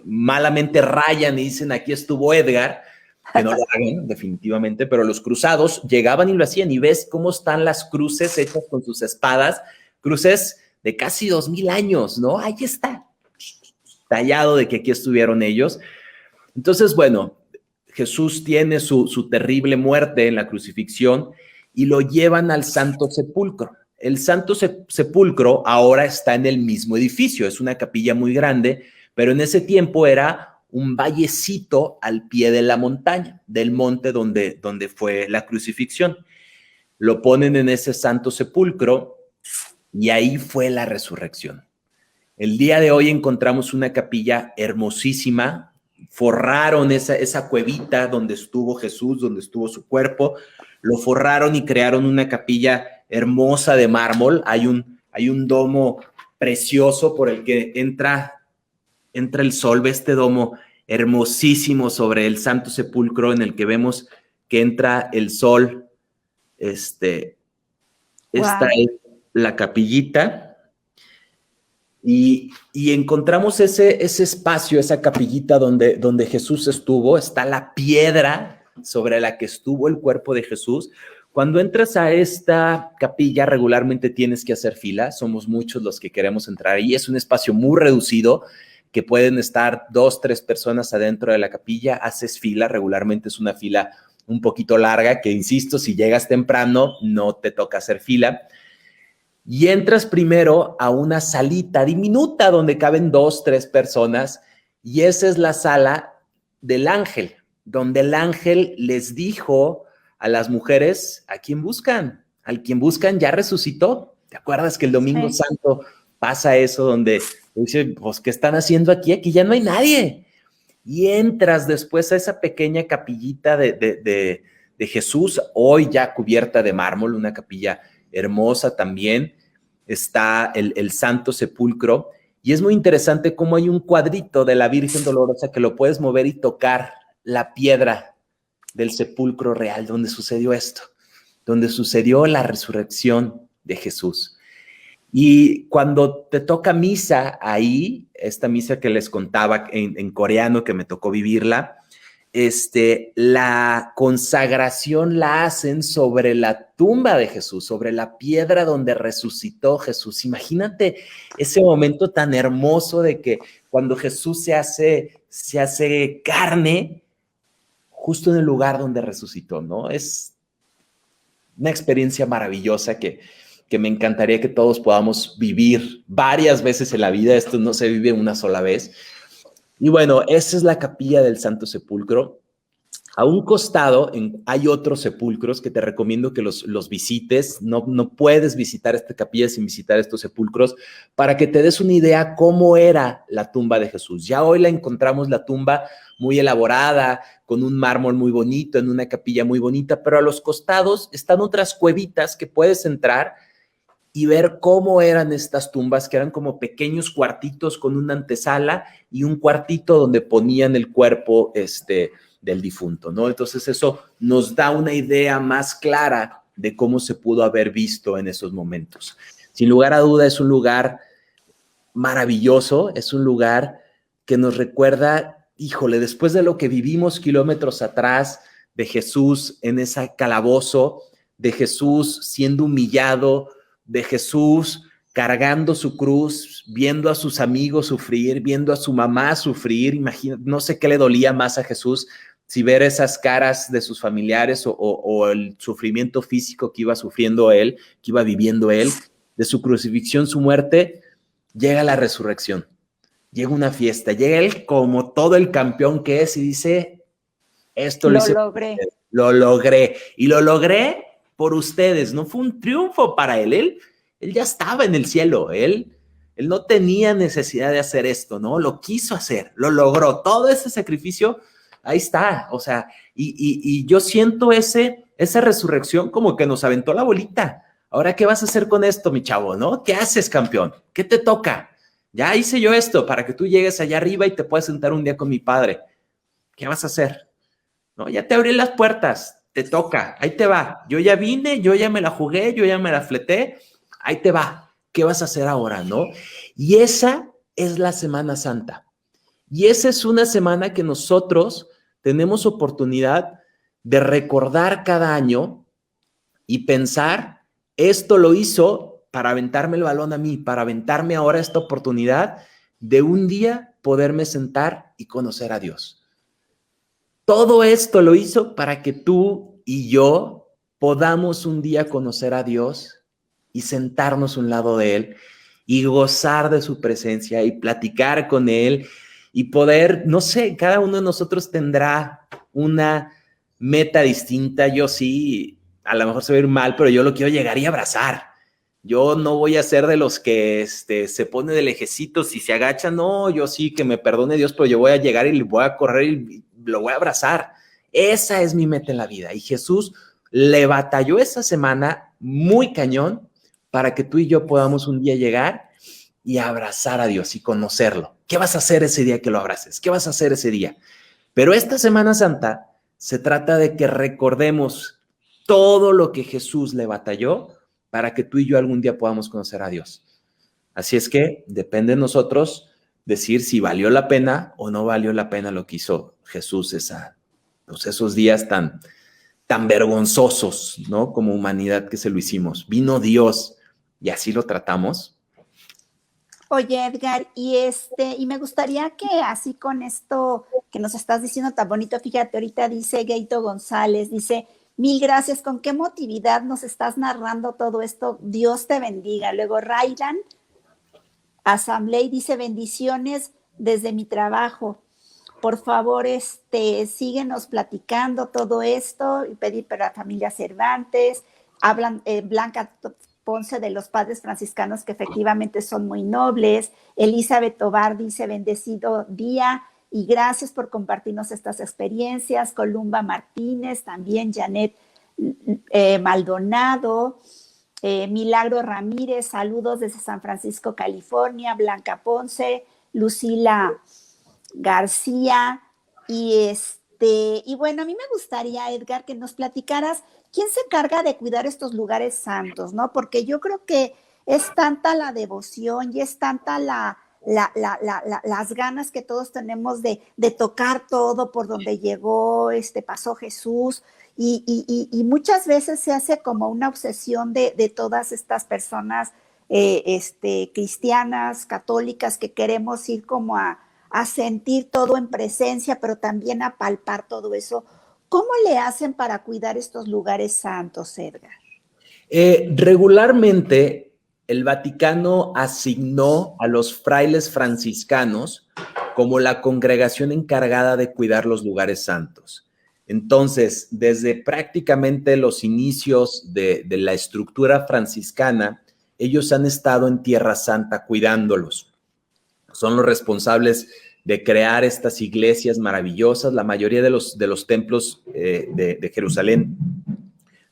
malamente rayan y dicen aquí estuvo Edgar, que no lo hagan definitivamente, pero los cruzados llegaban y lo hacían, y ves cómo están las cruces hechas con sus espadas, cruces de casi 2000 años, ¿no? Ahí está, tallado de que aquí estuvieron ellos. Entonces, bueno, Jesús tiene su terrible muerte en la crucifixión y lo llevan al Santo Sepulcro. El Santo Sepulcro ahora está en el mismo edificio, es una capilla muy grande, pero en ese tiempo era un vallecito al pie de la montaña, del monte donde fue la crucifixión. Lo ponen en ese Santo Sepulcro y ahí fue la resurrección. El día de hoy encontramos una capilla hermosísima, forraron esa cuevita donde estuvo Jesús, donde estuvo su cuerpo, lo forraron y crearon una capilla hermosa de mármol. Hay un domo precioso por el que entra el sol, ve este domo hermosísimo sobre el Santo Sepulcro en el que vemos que entra el sol. Esta es la capillita. Y encontramos ese espacio, esa capillita donde Jesús estuvo. Está la piedra sobre la que estuvo el cuerpo de Jesús. Cuando entras a esta capilla, regularmente tienes que hacer fila. Somos muchos los que queremos entrar ahí. Es un espacio muy reducido, que pueden estar 2, 3 personas adentro de la capilla. Haces fila, regularmente es una fila un poquito larga, que insisto, si llegas temprano, no te toca hacer fila. Y entras primero a una salita diminuta donde caben 2, 3 personas, y esa es la sala del ángel, donde el ángel les dijo a las mujeres: ¿a quién buscan? Al quien buscan ya resucitó. ¿Te acuerdas que el Domingo Santo pasa eso, donde dice, pues, ¿qué están haciendo aquí? Aquí ya no hay nadie. Y entras después a esa pequeña capillita de Jesús, hoy ya cubierta de mármol, una capilla hermosa también. Está el Santo Sepulcro, y es muy interesante cómo hay un cuadrito de la Virgen Dolorosa que lo puedes mover y tocar la piedra del sepulcro real, donde sucedió esto, donde sucedió la resurrección de Jesús. Y cuando te toca misa ahí, esta misa que les contaba en coreano, que me tocó vivirla, la consagración la hacen sobre la tumba de Jesús, sobre la piedra donde resucitó Jesús. Imagínate ese momento tan hermoso de que cuando Jesús se hace carne, justo en el lugar donde resucitó, ¿no? Es una experiencia maravillosa que me encantaría que todos podamos vivir varias veces en la vida. Esto no se vive una sola vez. Y bueno, esa es la capilla del Santo Sepulcro. A un costado hay otros sepulcros que te recomiendo que los visites. No puedes visitar esta capilla sin visitar estos sepulcros, para que te des una idea cómo era la tumba de Jesús. Ya hoy la encontramos, la tumba muy elaborada, con un mármol muy bonito, en una capilla muy bonita, pero a los costados están otras cuevitas que puedes entrar y ver cómo eran estas tumbas, que eran como pequeños cuartitos con una antesala y un cuartito donde ponían el cuerpo del difunto, ¿no? Entonces eso nos da una idea más clara de cómo se pudo haber visto en esos momentos. Sin lugar a duda es un lugar maravilloso, es un lugar que nos recuerda, híjole, después de lo que vivimos kilómetros atrás, de Jesús en ese calabozo, de Jesús siendo humillado, de Jesús cargando su cruz, viendo a sus amigos sufrir, viendo a su mamá sufrir. Imagina, no sé qué le dolía más a Jesús, si ver esas caras de sus familiares o el sufrimiento físico que iba sufriendo él, que iba viviendo él. De su crucifixión, su muerte, llega la resurrección, llega una fiesta, llega él como todo el campeón que es y dice, esto lo logré. Lo logré, y lo logré por ustedes. No fue un triunfo para él ya estaba en el cielo, él no tenía necesidad de hacer esto, ¿no? Lo quiso hacer, lo logró, todo ese sacrificio, ahí está, o sea, y yo siento esa resurrección como que nos aventó la bolita. ahora, ¿qué vas a hacer con esto, mi chavo, no? ¿Qué haces, campeón? ¿Qué te toca? Ya hice yo esto para que tú llegues allá arriba y te puedas sentar un día con mi padre. ¿Qué vas a hacer? No, ya te abrí las puertas, te toca, ahí te va. Yo ya vine, yo ya me la jugué, yo ya me la fleté, ahí te va. ¿Qué vas a hacer ahora, no? Y esa es la Semana Santa. Y esa es una semana que nosotros tenemos oportunidad de recordar cada año y pensar, esto lo hizo para aventarme el balón a mí, para aventarme ahora esta oportunidad de un día poderme sentar y conocer a Dios. Todo esto lo hizo para que tú y yo podamos un día conocer a Dios y sentarnos a un lado de Él y gozar de su presencia y platicar con Él y poder, no sé, cada uno de nosotros tendrá una meta distinta. Yo sí, a lo mejor se va a ir mal, pero yo lo quiero llegar y abrazar. Yo no voy a ser de los que se pone de lejecitos y se agacha. No, yo sí, que me perdone Dios, pero yo voy a llegar y le voy a correr y lo voy a abrazar. Esa es mi meta en la vida. Y Jesús le batalló esa semana muy cañón para que tú y yo podamos un día llegar y abrazar a Dios y conocerlo. ¿Qué vas a hacer ese día que lo abraces? ¿Qué vas a hacer ese día? Pero esta Semana Santa se trata de que recordemos todo lo que Jesús le batalló para que tú y yo algún día podamos conocer a Dios. Así es que depende de nosotros decir si valió la pena o no valió la pena lo que hizo Jesús esos días tan vergonzosos, ¿no? Como humanidad que se lo hicimos. Vino Dios y así lo tratamos. Oye, Edgar, y me gustaría que así con esto que nos estás diciendo tan bonito, fíjate, ahorita dice Gaito González, dice, mil gracias, con qué emotividad nos estás narrando todo esto, Dios te bendiga. Luego Raylan Asamblea dice, bendiciones desde mi trabajo. Por favor, síguenos platicando todo esto y pedir para la familia Cervantes. Hablan Blanca Ponce de los padres franciscanos que efectivamente son muy nobles. Elizabeth Tobar dice, bendecido día y gracias por compartirnos estas experiencias. Columba Martínez, también Janet Maldonado. Milagro Ramírez, saludos desde San Francisco, California. Blanca Ponce, Lucila García, y bueno, a mí me gustaría, Edgar, que nos platicaras quién se encarga de cuidar estos lugares santos, ¿no? Porque yo creo que es tanta la devoción y es tanta las ganas que todos tenemos de tocar todo por donde llegó, pasó Jesús, y muchas veces se hace como una obsesión de todas estas personas cristianas, católicas, que queremos ir como a sentir todo en presencia, pero también a palpar todo eso. ¿Cómo le hacen para cuidar estos lugares santos, Edgar? Regularmente, el Vaticano asignó a los frailes franciscanos como la congregación encargada de cuidar los lugares santos. Entonces, desde prácticamente los inicios de la estructura franciscana, ellos han estado en Tierra Santa cuidándolos. Son los responsables de crear estas iglesias maravillosas. La mayoría de los templos de Jerusalén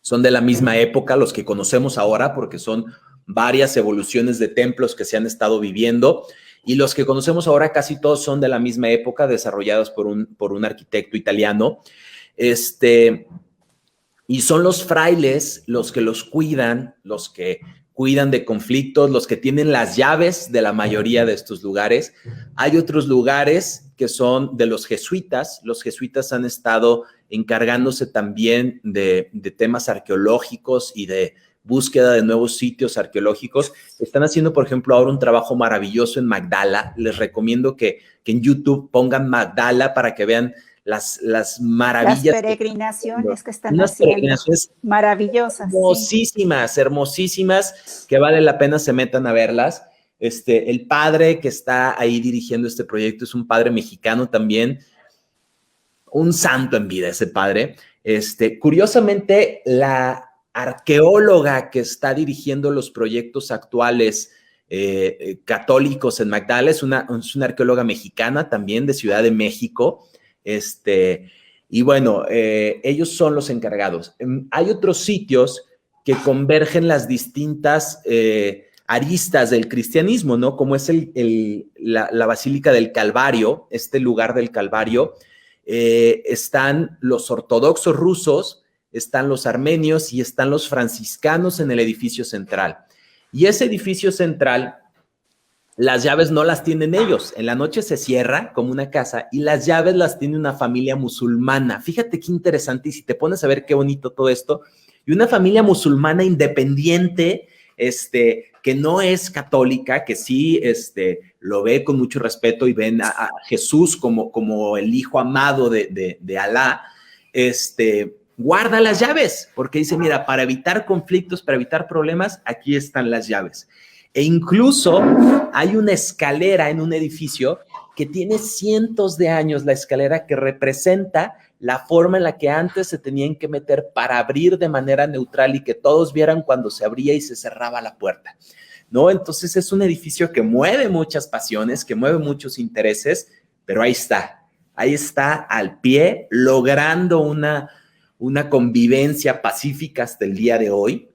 son de la misma época, los que conocemos ahora, porque son varias evoluciones de templos que se han estado viviendo, y los que conocemos ahora casi todos son de la misma época, desarrollados por un arquitecto italiano. Y son los frailes los que los cuidan, los que cuidan de conflictos, los que tienen las llaves de la mayoría de estos lugares. Hay otros lugares que son de los jesuitas. Los jesuitas han estado encargándose también de temas arqueológicos y de búsqueda de nuevos sitios arqueológicos. Están haciendo, por ejemplo, ahora un trabajo maravilloso en Magdala. Les recomiendo que en YouTube pongan Magdala para que vean las maravillas. Las peregrinaciones que están haciendo. Peregrinaciones maravillosas. Hermosísimas, sí. Hermosísimas, que vale la pena se metan a verlas. El padre que está ahí dirigiendo este proyecto es un padre mexicano también, un santo en vida ese padre. Curiosamente, la arqueóloga que está dirigiendo los proyectos actuales católicos en Magdala es una arqueóloga mexicana también de Ciudad de México. Y bueno, ellos son los encargados. Hay otros sitios que convergen las distintas aristas del cristianismo, ¿no? Como es la Basílica del Calvario, este lugar del Calvario, están los ortodoxos rusos, están los armenios y están los franciscanos en el edificio central. Y ese edificio central, las llaves no las tienen ellos. En la noche se cierra como una casa y las llaves las tiene una familia musulmana. Fíjate qué interesante, y si te pones a ver qué bonito todo esto, y una familia musulmana independiente, que no es católica, que sí lo ve con mucho respeto y ven a Jesús como el hijo amado de Alá, guarda las llaves, porque dice, mira, para evitar conflictos, para evitar problemas, aquí están las llaves. E incluso hay una escalera en un edificio que tiene cientos de años, la escalera, que representa la forma en la que antes se tenían que meter para abrir de manera neutral y que todos vieran cuando se abría y se cerraba la puerta, ¿no? Entonces es un edificio que mueve muchas pasiones, que mueve muchos intereses, pero ahí está al pie, logrando una convivencia pacífica hasta el día de hoy.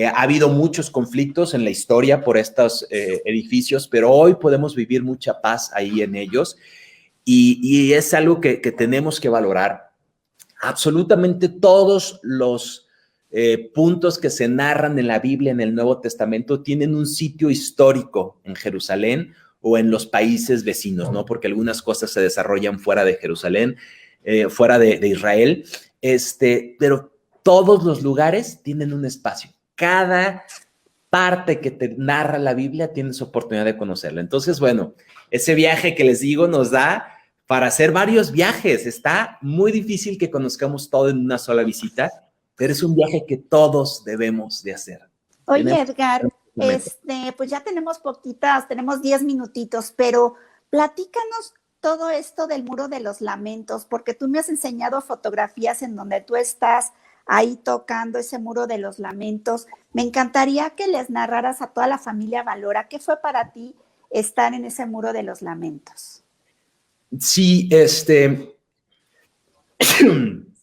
Ha habido muchos conflictos en la historia por estos edificios, pero hoy podemos vivir mucha paz ahí en ellos, y es algo que tenemos que valorar. Absolutamente todos los puntos que se narran en la Biblia, en el Nuevo Testamento, tienen un sitio histórico en Jerusalén o en los países vecinos, ¿no? Porque algunas cosas se desarrollan fuera de Jerusalén, fuera de Israel, pero todos los lugares tienen un espacio. Cada parte que te narra la Biblia tienes oportunidad de conocerla. Entonces, bueno, ese viaje que les digo nos da para hacer varios viajes. Está muy difícil que conozcamos todo en una sola visita, pero es un viaje que todos debemos de hacer. Oye, Edgar, pues ya tenemos 10 minutitos, pero platícanos todo esto del Muro de los Lamentos, porque tú me has enseñado fotografías en donde tú estás ahí tocando ese Muro de los Lamentos. Me encantaría que les narraras a toda la familia Valora qué fue para ti estar en ese Muro de los Lamentos. Sí,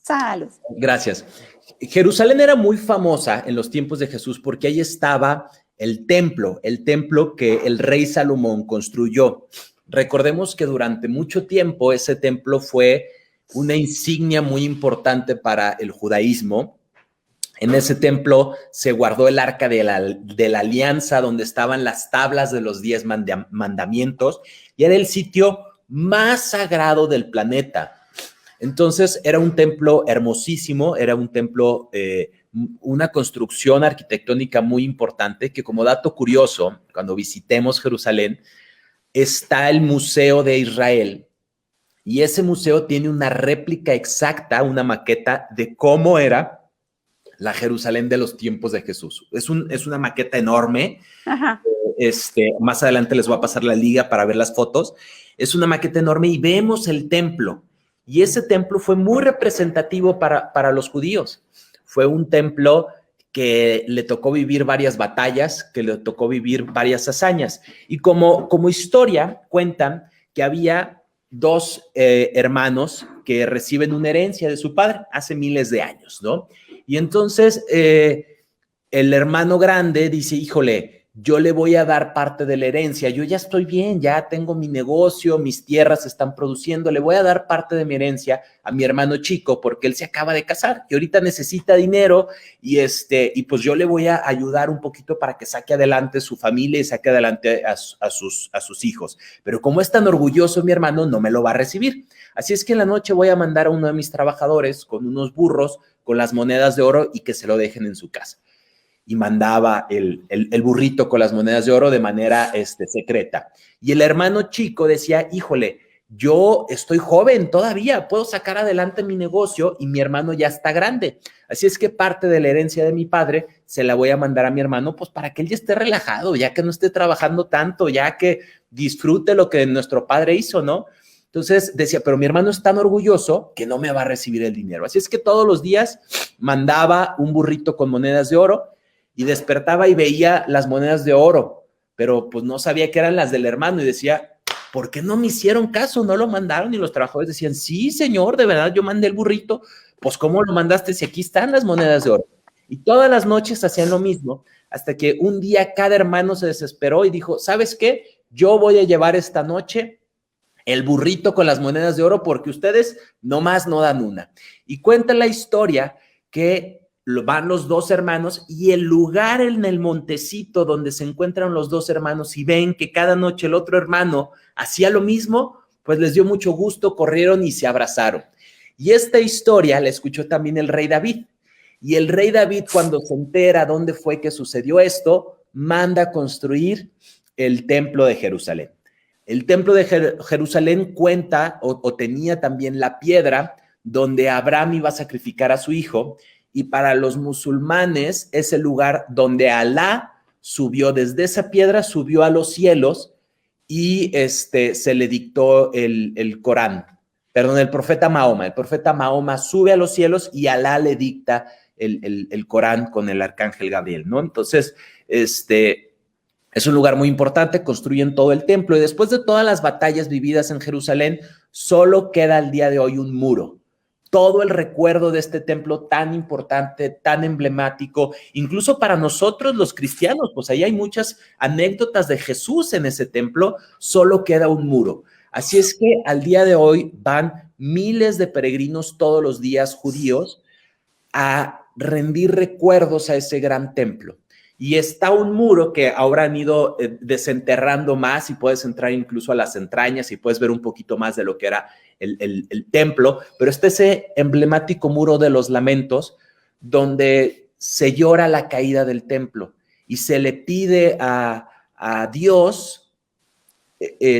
Salud. Gracias. Jerusalén era muy famosa en los tiempos de Jesús porque ahí estaba el templo que el rey Salomón construyó. Recordemos que durante mucho tiempo ese templo fue una insignia muy importante para el judaísmo. En ese templo se guardó el arca de la alianza, donde estaban las tablas de los 10 mandamientos, y era el sitio más sagrado del planeta. Entonces era un templo hermosísimo, era un templo, una construcción arquitectónica muy importante, que como dato curioso, cuando visitemos Jerusalén, está el Museo de Israel, y ese museo tiene una réplica exacta, una maqueta de cómo era la Jerusalén de los tiempos de Jesús. Es una maqueta enorme. Ajá. Más adelante les voy a pasar la liga para ver las fotos. Es una maqueta enorme y vemos el templo. Y ese templo fue muy representativo para los judíos. Fue un templo que le tocó vivir varias batallas, que le tocó vivir varias hazañas. Y como historia cuentan que había dos hermanos que reciben una herencia de su padre hace miles de años, ¿no? Y entonces el hermano grande dice, híjole, yo le voy a dar parte de la herencia, yo ya estoy bien, ya tengo mi negocio, mis tierras están produciendo, le voy a dar parte de mi herencia a mi hermano chico porque él se acaba de casar y ahorita necesita dinero y pues yo le voy a ayudar un poquito para que saque adelante su familia y saque adelante a sus hijos. Pero como es tan orgulloso mi hermano, no me lo va a recibir. Así es que en la noche voy a mandar a uno de mis trabajadores con unos burros, con las monedas de oro y que se lo dejen en su casa. Y mandaba el burrito con las monedas de oro de manera secreta. Y el hermano chico decía, híjole, yo estoy joven todavía, puedo sacar adelante mi negocio y mi hermano ya está grande. Así es que parte de la herencia de mi padre se la voy a mandar a mi hermano, pues para que él ya esté relajado, ya que no esté trabajando tanto, ya que disfrute lo que nuestro padre hizo, ¿no? Entonces decía, pero mi hermano es tan orgulloso que no me va a recibir el dinero. Así es que todos los días mandaba un burrito con monedas de oro y despertaba y veía las monedas de oro, pero pues no sabía que eran las del hermano y decía, ¿por qué no me hicieron caso? ¿No lo mandaron? Y los trabajadores decían, sí, señor, de verdad, yo mandé el burrito. Pues, ¿cómo lo mandaste si aquí están las monedas de oro? Y todas las noches hacían lo mismo, hasta que un día cada hermano se desesperó y dijo, ¿sabes qué? Yo voy a llevar esta noche el burrito con las monedas de oro porque ustedes nomás no dan una. Y cuenta la historia que van los dos hermanos y el lugar en el montecito donde se encuentran los dos hermanos y ven que cada noche el otro hermano hacía lo mismo, pues les dio mucho gusto, corrieron y se abrazaron. Y esta historia la escuchó también el rey David. Y el rey David, cuando se entera dónde fue que sucedió esto, manda construir el templo de Jerusalén. El templo de Jerusalén cuenta o tenía también la piedra donde Abraham iba a sacrificar a su hijo, y para los musulmanes es el lugar donde Alá subió desde esa piedra, subió a los cielos y se le dictó el Corán. Perdón, el profeta Mahoma. El profeta Mahoma sube a los cielos y Alá le dicta el Corán con el arcángel Gabriel, ¿no? Entonces, es un lugar muy importante, construyen todo el templo y después de todas las batallas vividas en Jerusalén, solo queda al día de hoy un muro. Todo el recuerdo de este templo tan importante, tan emblemático, incluso para nosotros los cristianos, pues ahí hay muchas anécdotas de Jesús en ese templo, solo queda un muro. Así es que al día de hoy van miles de peregrinos todos los días judíos a rendir recuerdos a ese gran templo. Y está un muro que ahora han ido desenterrando más y puedes entrar incluso a las entrañas y puedes ver un poquito más de lo que era el templo, pero está ese emblemático muro de los lamentos donde se llora la caída del templo y se le pide a Dios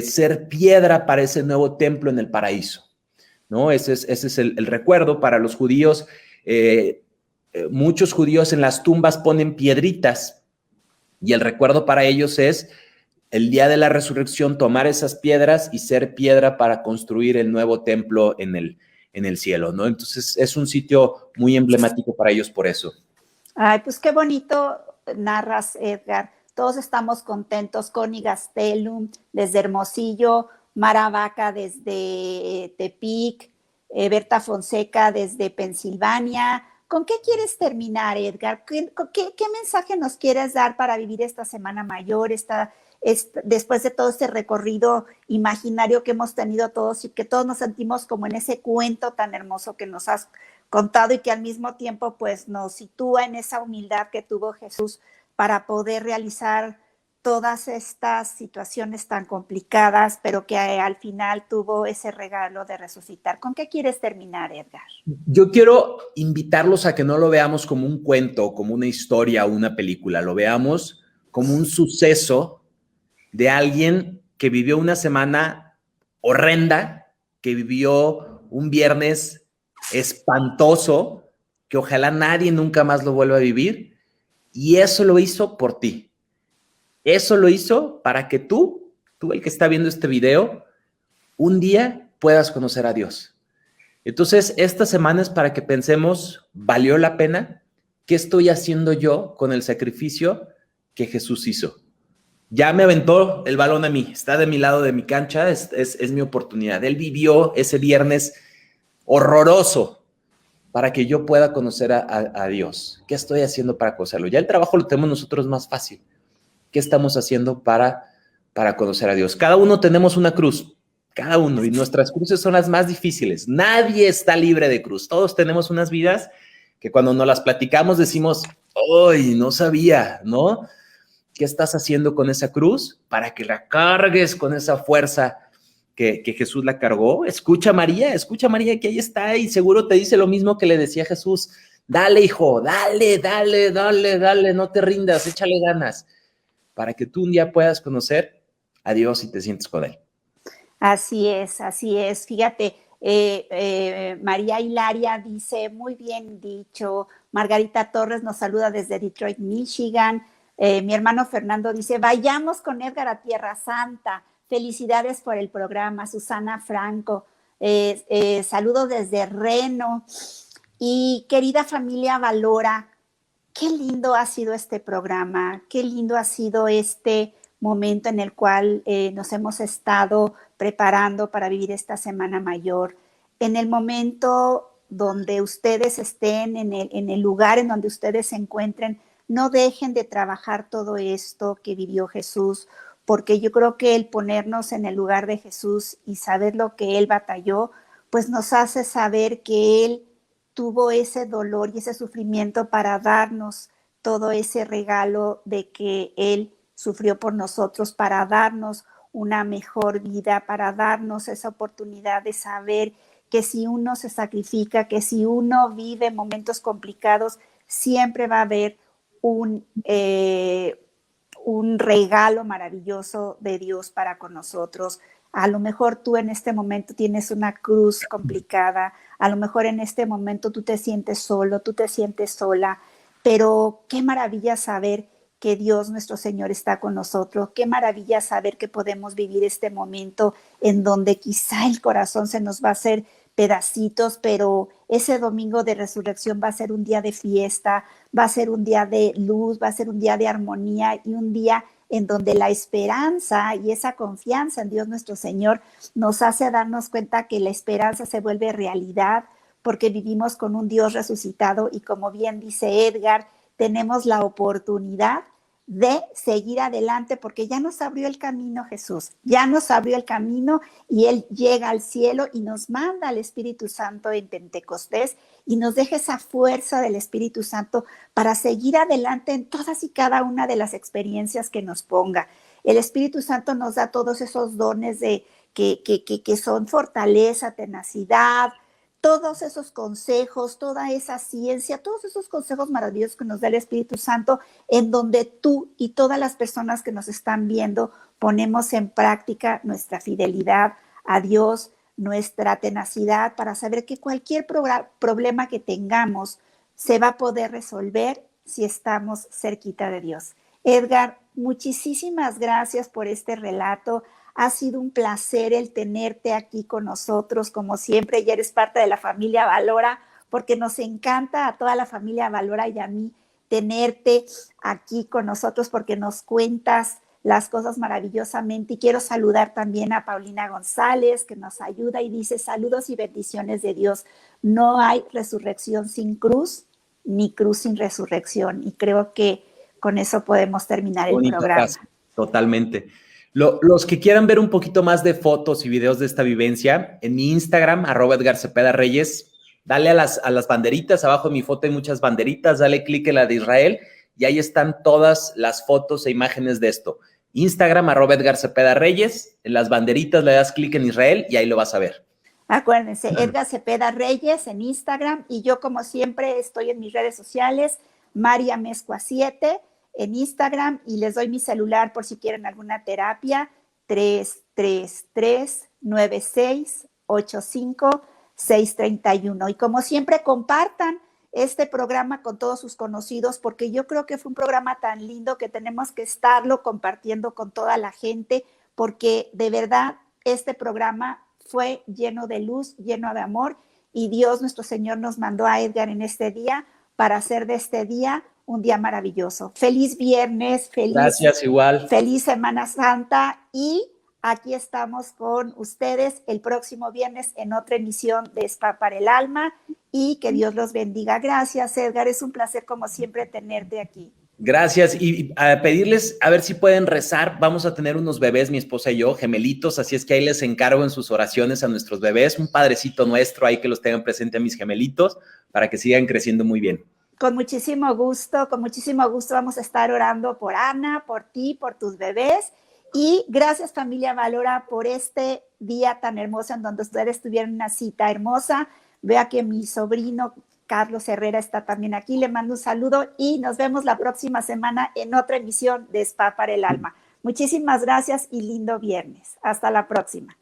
ser piedra para ese nuevo templo en el paraíso, ¿no? Ese es el recuerdo para los judíos. Muchos judíos en las tumbas ponen piedritas y el recuerdo para ellos es el día de la resurrección tomar esas piedras y ser piedra para construir el nuevo templo en el cielo, ¿no? Entonces es un sitio muy emblemático para ellos por eso. Ay, pues qué bonito narras, Edgar. Todos estamos contentos. Connie Gastelum desde Hermosillo, Mara Vaca desde Tepic, Berta Fonseca desde Pensilvania. ¿Con qué quieres terminar, Edgar? ¿Qué mensaje nos quieres dar para vivir esta Semana Mayor, después de todo este recorrido imaginario que hemos tenido todos y que todos nos sentimos como en ese cuento tan hermoso que nos has contado y que al mismo tiempo pues nos sitúa en esa humildad que tuvo Jesús para poder realizar todas estas situaciones tan complicadas, pero que al final tuvo ese regalo de resucitar? ¿Con qué quieres terminar, Edgar? Yo quiero invitarlos a que no lo veamos como un cuento, como una historia o una película, lo veamos como un suceso de alguien que vivió una semana horrenda, que vivió un viernes espantoso, que ojalá nadie nunca más lo vuelva a vivir, y eso lo hizo por ti. Eso lo hizo para que tú el que está viendo este video, un día puedas conocer a Dios. Entonces, esta semana es para que pensemos, ¿valió la pena? ¿Qué estoy haciendo yo con el sacrificio que Jesús hizo? Ya me aventó el balón a mí, está de mi lado de mi cancha, es mi oportunidad. Él vivió ese viernes horroroso para que yo pueda conocer a Dios. ¿Qué estoy haciendo para conocerlo? Ya el trabajo lo tenemos nosotros más fácil. ¿Qué estamos haciendo para conocer a Dios? Cada uno tenemos una cruz, cada uno, y nuestras cruces son las más difíciles. Nadie está libre de cruz. Todos tenemos unas vidas que cuando nos las platicamos decimos, ¡ay, no sabía!, ¿no? ¿Qué estás haciendo con esa cruz para que la cargues con esa fuerza que Jesús la cargó? Escucha a María que ahí está y seguro te dice lo mismo que le decía Jesús. Dale, hijo, dale, no te rindas, échale ganas, para que tú un día puedas conocer a Dios y te sientes con Él. Así es. Fíjate, María Hilaria dice, muy bien dicho. Margarita Torres nos saluda desde Detroit, Michigan. Mi hermano Fernando dice, vayamos con Edgar a Tierra Santa. Felicidades por el programa. Susana Franco, saludo desde Reno. Y querida familia Valora, qué lindo ha sido este programa, qué lindo ha sido este momento en el cual nos hemos estado preparando para vivir esta Semana Mayor. En el momento donde ustedes estén, en el lugar en donde ustedes se encuentren, no dejen de trabajar todo esto que vivió Jesús, porque yo creo que el ponernos en el lugar de Jesús y saber lo que Él batalló, pues nos hace saber que Él tuvo ese dolor y ese sufrimiento para darnos todo ese regalo de que Él sufrió por nosotros, para darnos una mejor vida, para darnos esa oportunidad de saber que si uno se sacrifica, que si uno vive momentos complicados, siempre va a haber un regalo maravilloso de Dios para con nosotros. A lo mejor tú en este momento tienes una cruz complicada, a lo mejor en este momento tú te sientes solo, tú te sientes sola, pero qué maravilla saber que Dios nuestro Señor está con nosotros, qué maravilla saber que podemos vivir este momento en donde quizá el corazón se nos va a hacer pedacitos, pero ese domingo de resurrección va a ser un día de fiesta, va a ser un día de luz, va a ser un día de armonía y un día en donde la esperanza y esa confianza en Dios nuestro Señor nos hace darnos cuenta que la esperanza se vuelve realidad porque vivimos con un Dios resucitado y como bien dice Edgar, tenemos la oportunidad de seguir adelante porque ya nos abrió el camino Jesús, ya nos abrió el camino y Él llega al cielo y nos manda al Espíritu Santo en Pentecostés y nos deja esa fuerza del Espíritu Santo para seguir adelante en todas y cada una de las experiencias que nos ponga. El Espíritu Santo nos da todos esos dones de que son fortaleza, tenacidad, todos esos consejos, toda esa ciencia, todos esos consejos maravillosos que nos da el Espíritu Santo, en donde tú y todas las personas que nos están viendo ponemos en práctica nuestra fidelidad a Dios, nuestra tenacidad para saber que cualquier problema que tengamos se va a poder resolver si estamos cerquita de Dios. Edgar, muchísimas gracias por este relato. Ha sido un placer el tenerte aquí con nosotros, como siempre, ya eres parte de la familia Valora, porque nos encanta a toda la familia Valora y a mí tenerte aquí con nosotros porque nos cuentas las cosas maravillosamente. Y quiero saludar también a Paulina González, que nos ayuda y dice, saludos y bendiciones de Dios. No hay resurrección sin cruz, ni cruz sin resurrección. Y creo que con eso podemos terminar el programa. Casa. Totalmente. Los que quieran ver un poquito más de fotos y videos de esta vivencia, en mi Instagram, @EdgarCepeda-Reyes, dale a las banderitas, abajo de mi foto hay muchas banderitas, dale clic en la de Israel y ahí están todas las fotos e imágenes de esto. Instagram, @EdgarCepeda-Reyes, en las banderitas le das clic en Israel y ahí lo vas a ver. Acuérdense, Edgar Cepeda Reyes en Instagram y yo como siempre estoy en mis redes sociales, María Mezcua 7 en Instagram y les doy mi celular por si quieren alguna terapia, 333-9685-631. Y como siempre, compartan este programa con todos sus conocidos porque yo creo que fue un programa tan lindo que tenemos que estarlo compartiendo con toda la gente porque de verdad este programa fue lleno de luz, lleno de amor y Dios nuestro Señor nos mandó a Edgar en este día para hacer de este día un día maravilloso. Feliz viernes, Gracias, igual. Feliz Semana Santa y aquí estamos con ustedes el próximo viernes en otra emisión de Spa para el Alma y que Dios los bendiga. Gracias, Edgar, es un placer como siempre tenerte aquí. Gracias y a pedirles a ver si pueden rezar. Vamos a tener unos bebés, mi esposa y yo, gemelitos, así es que ahí les encargo en sus oraciones a nuestros bebés, un Padrecito Nuestro ahí que los tengan presente a mis gemelitos para que sigan creciendo muy bien. Con muchísimo gusto vamos a estar orando por Ana, por ti, por tus bebés y gracias familia Valora por este día tan hermoso en donde ustedes tuvieron una cita hermosa. Vea que mi sobrino Carlos Herrera está también aquí, le mando un saludo y nos vemos la próxima semana en otra emisión de Spa para el Alma. Muchísimas gracias y lindo viernes. Hasta la próxima.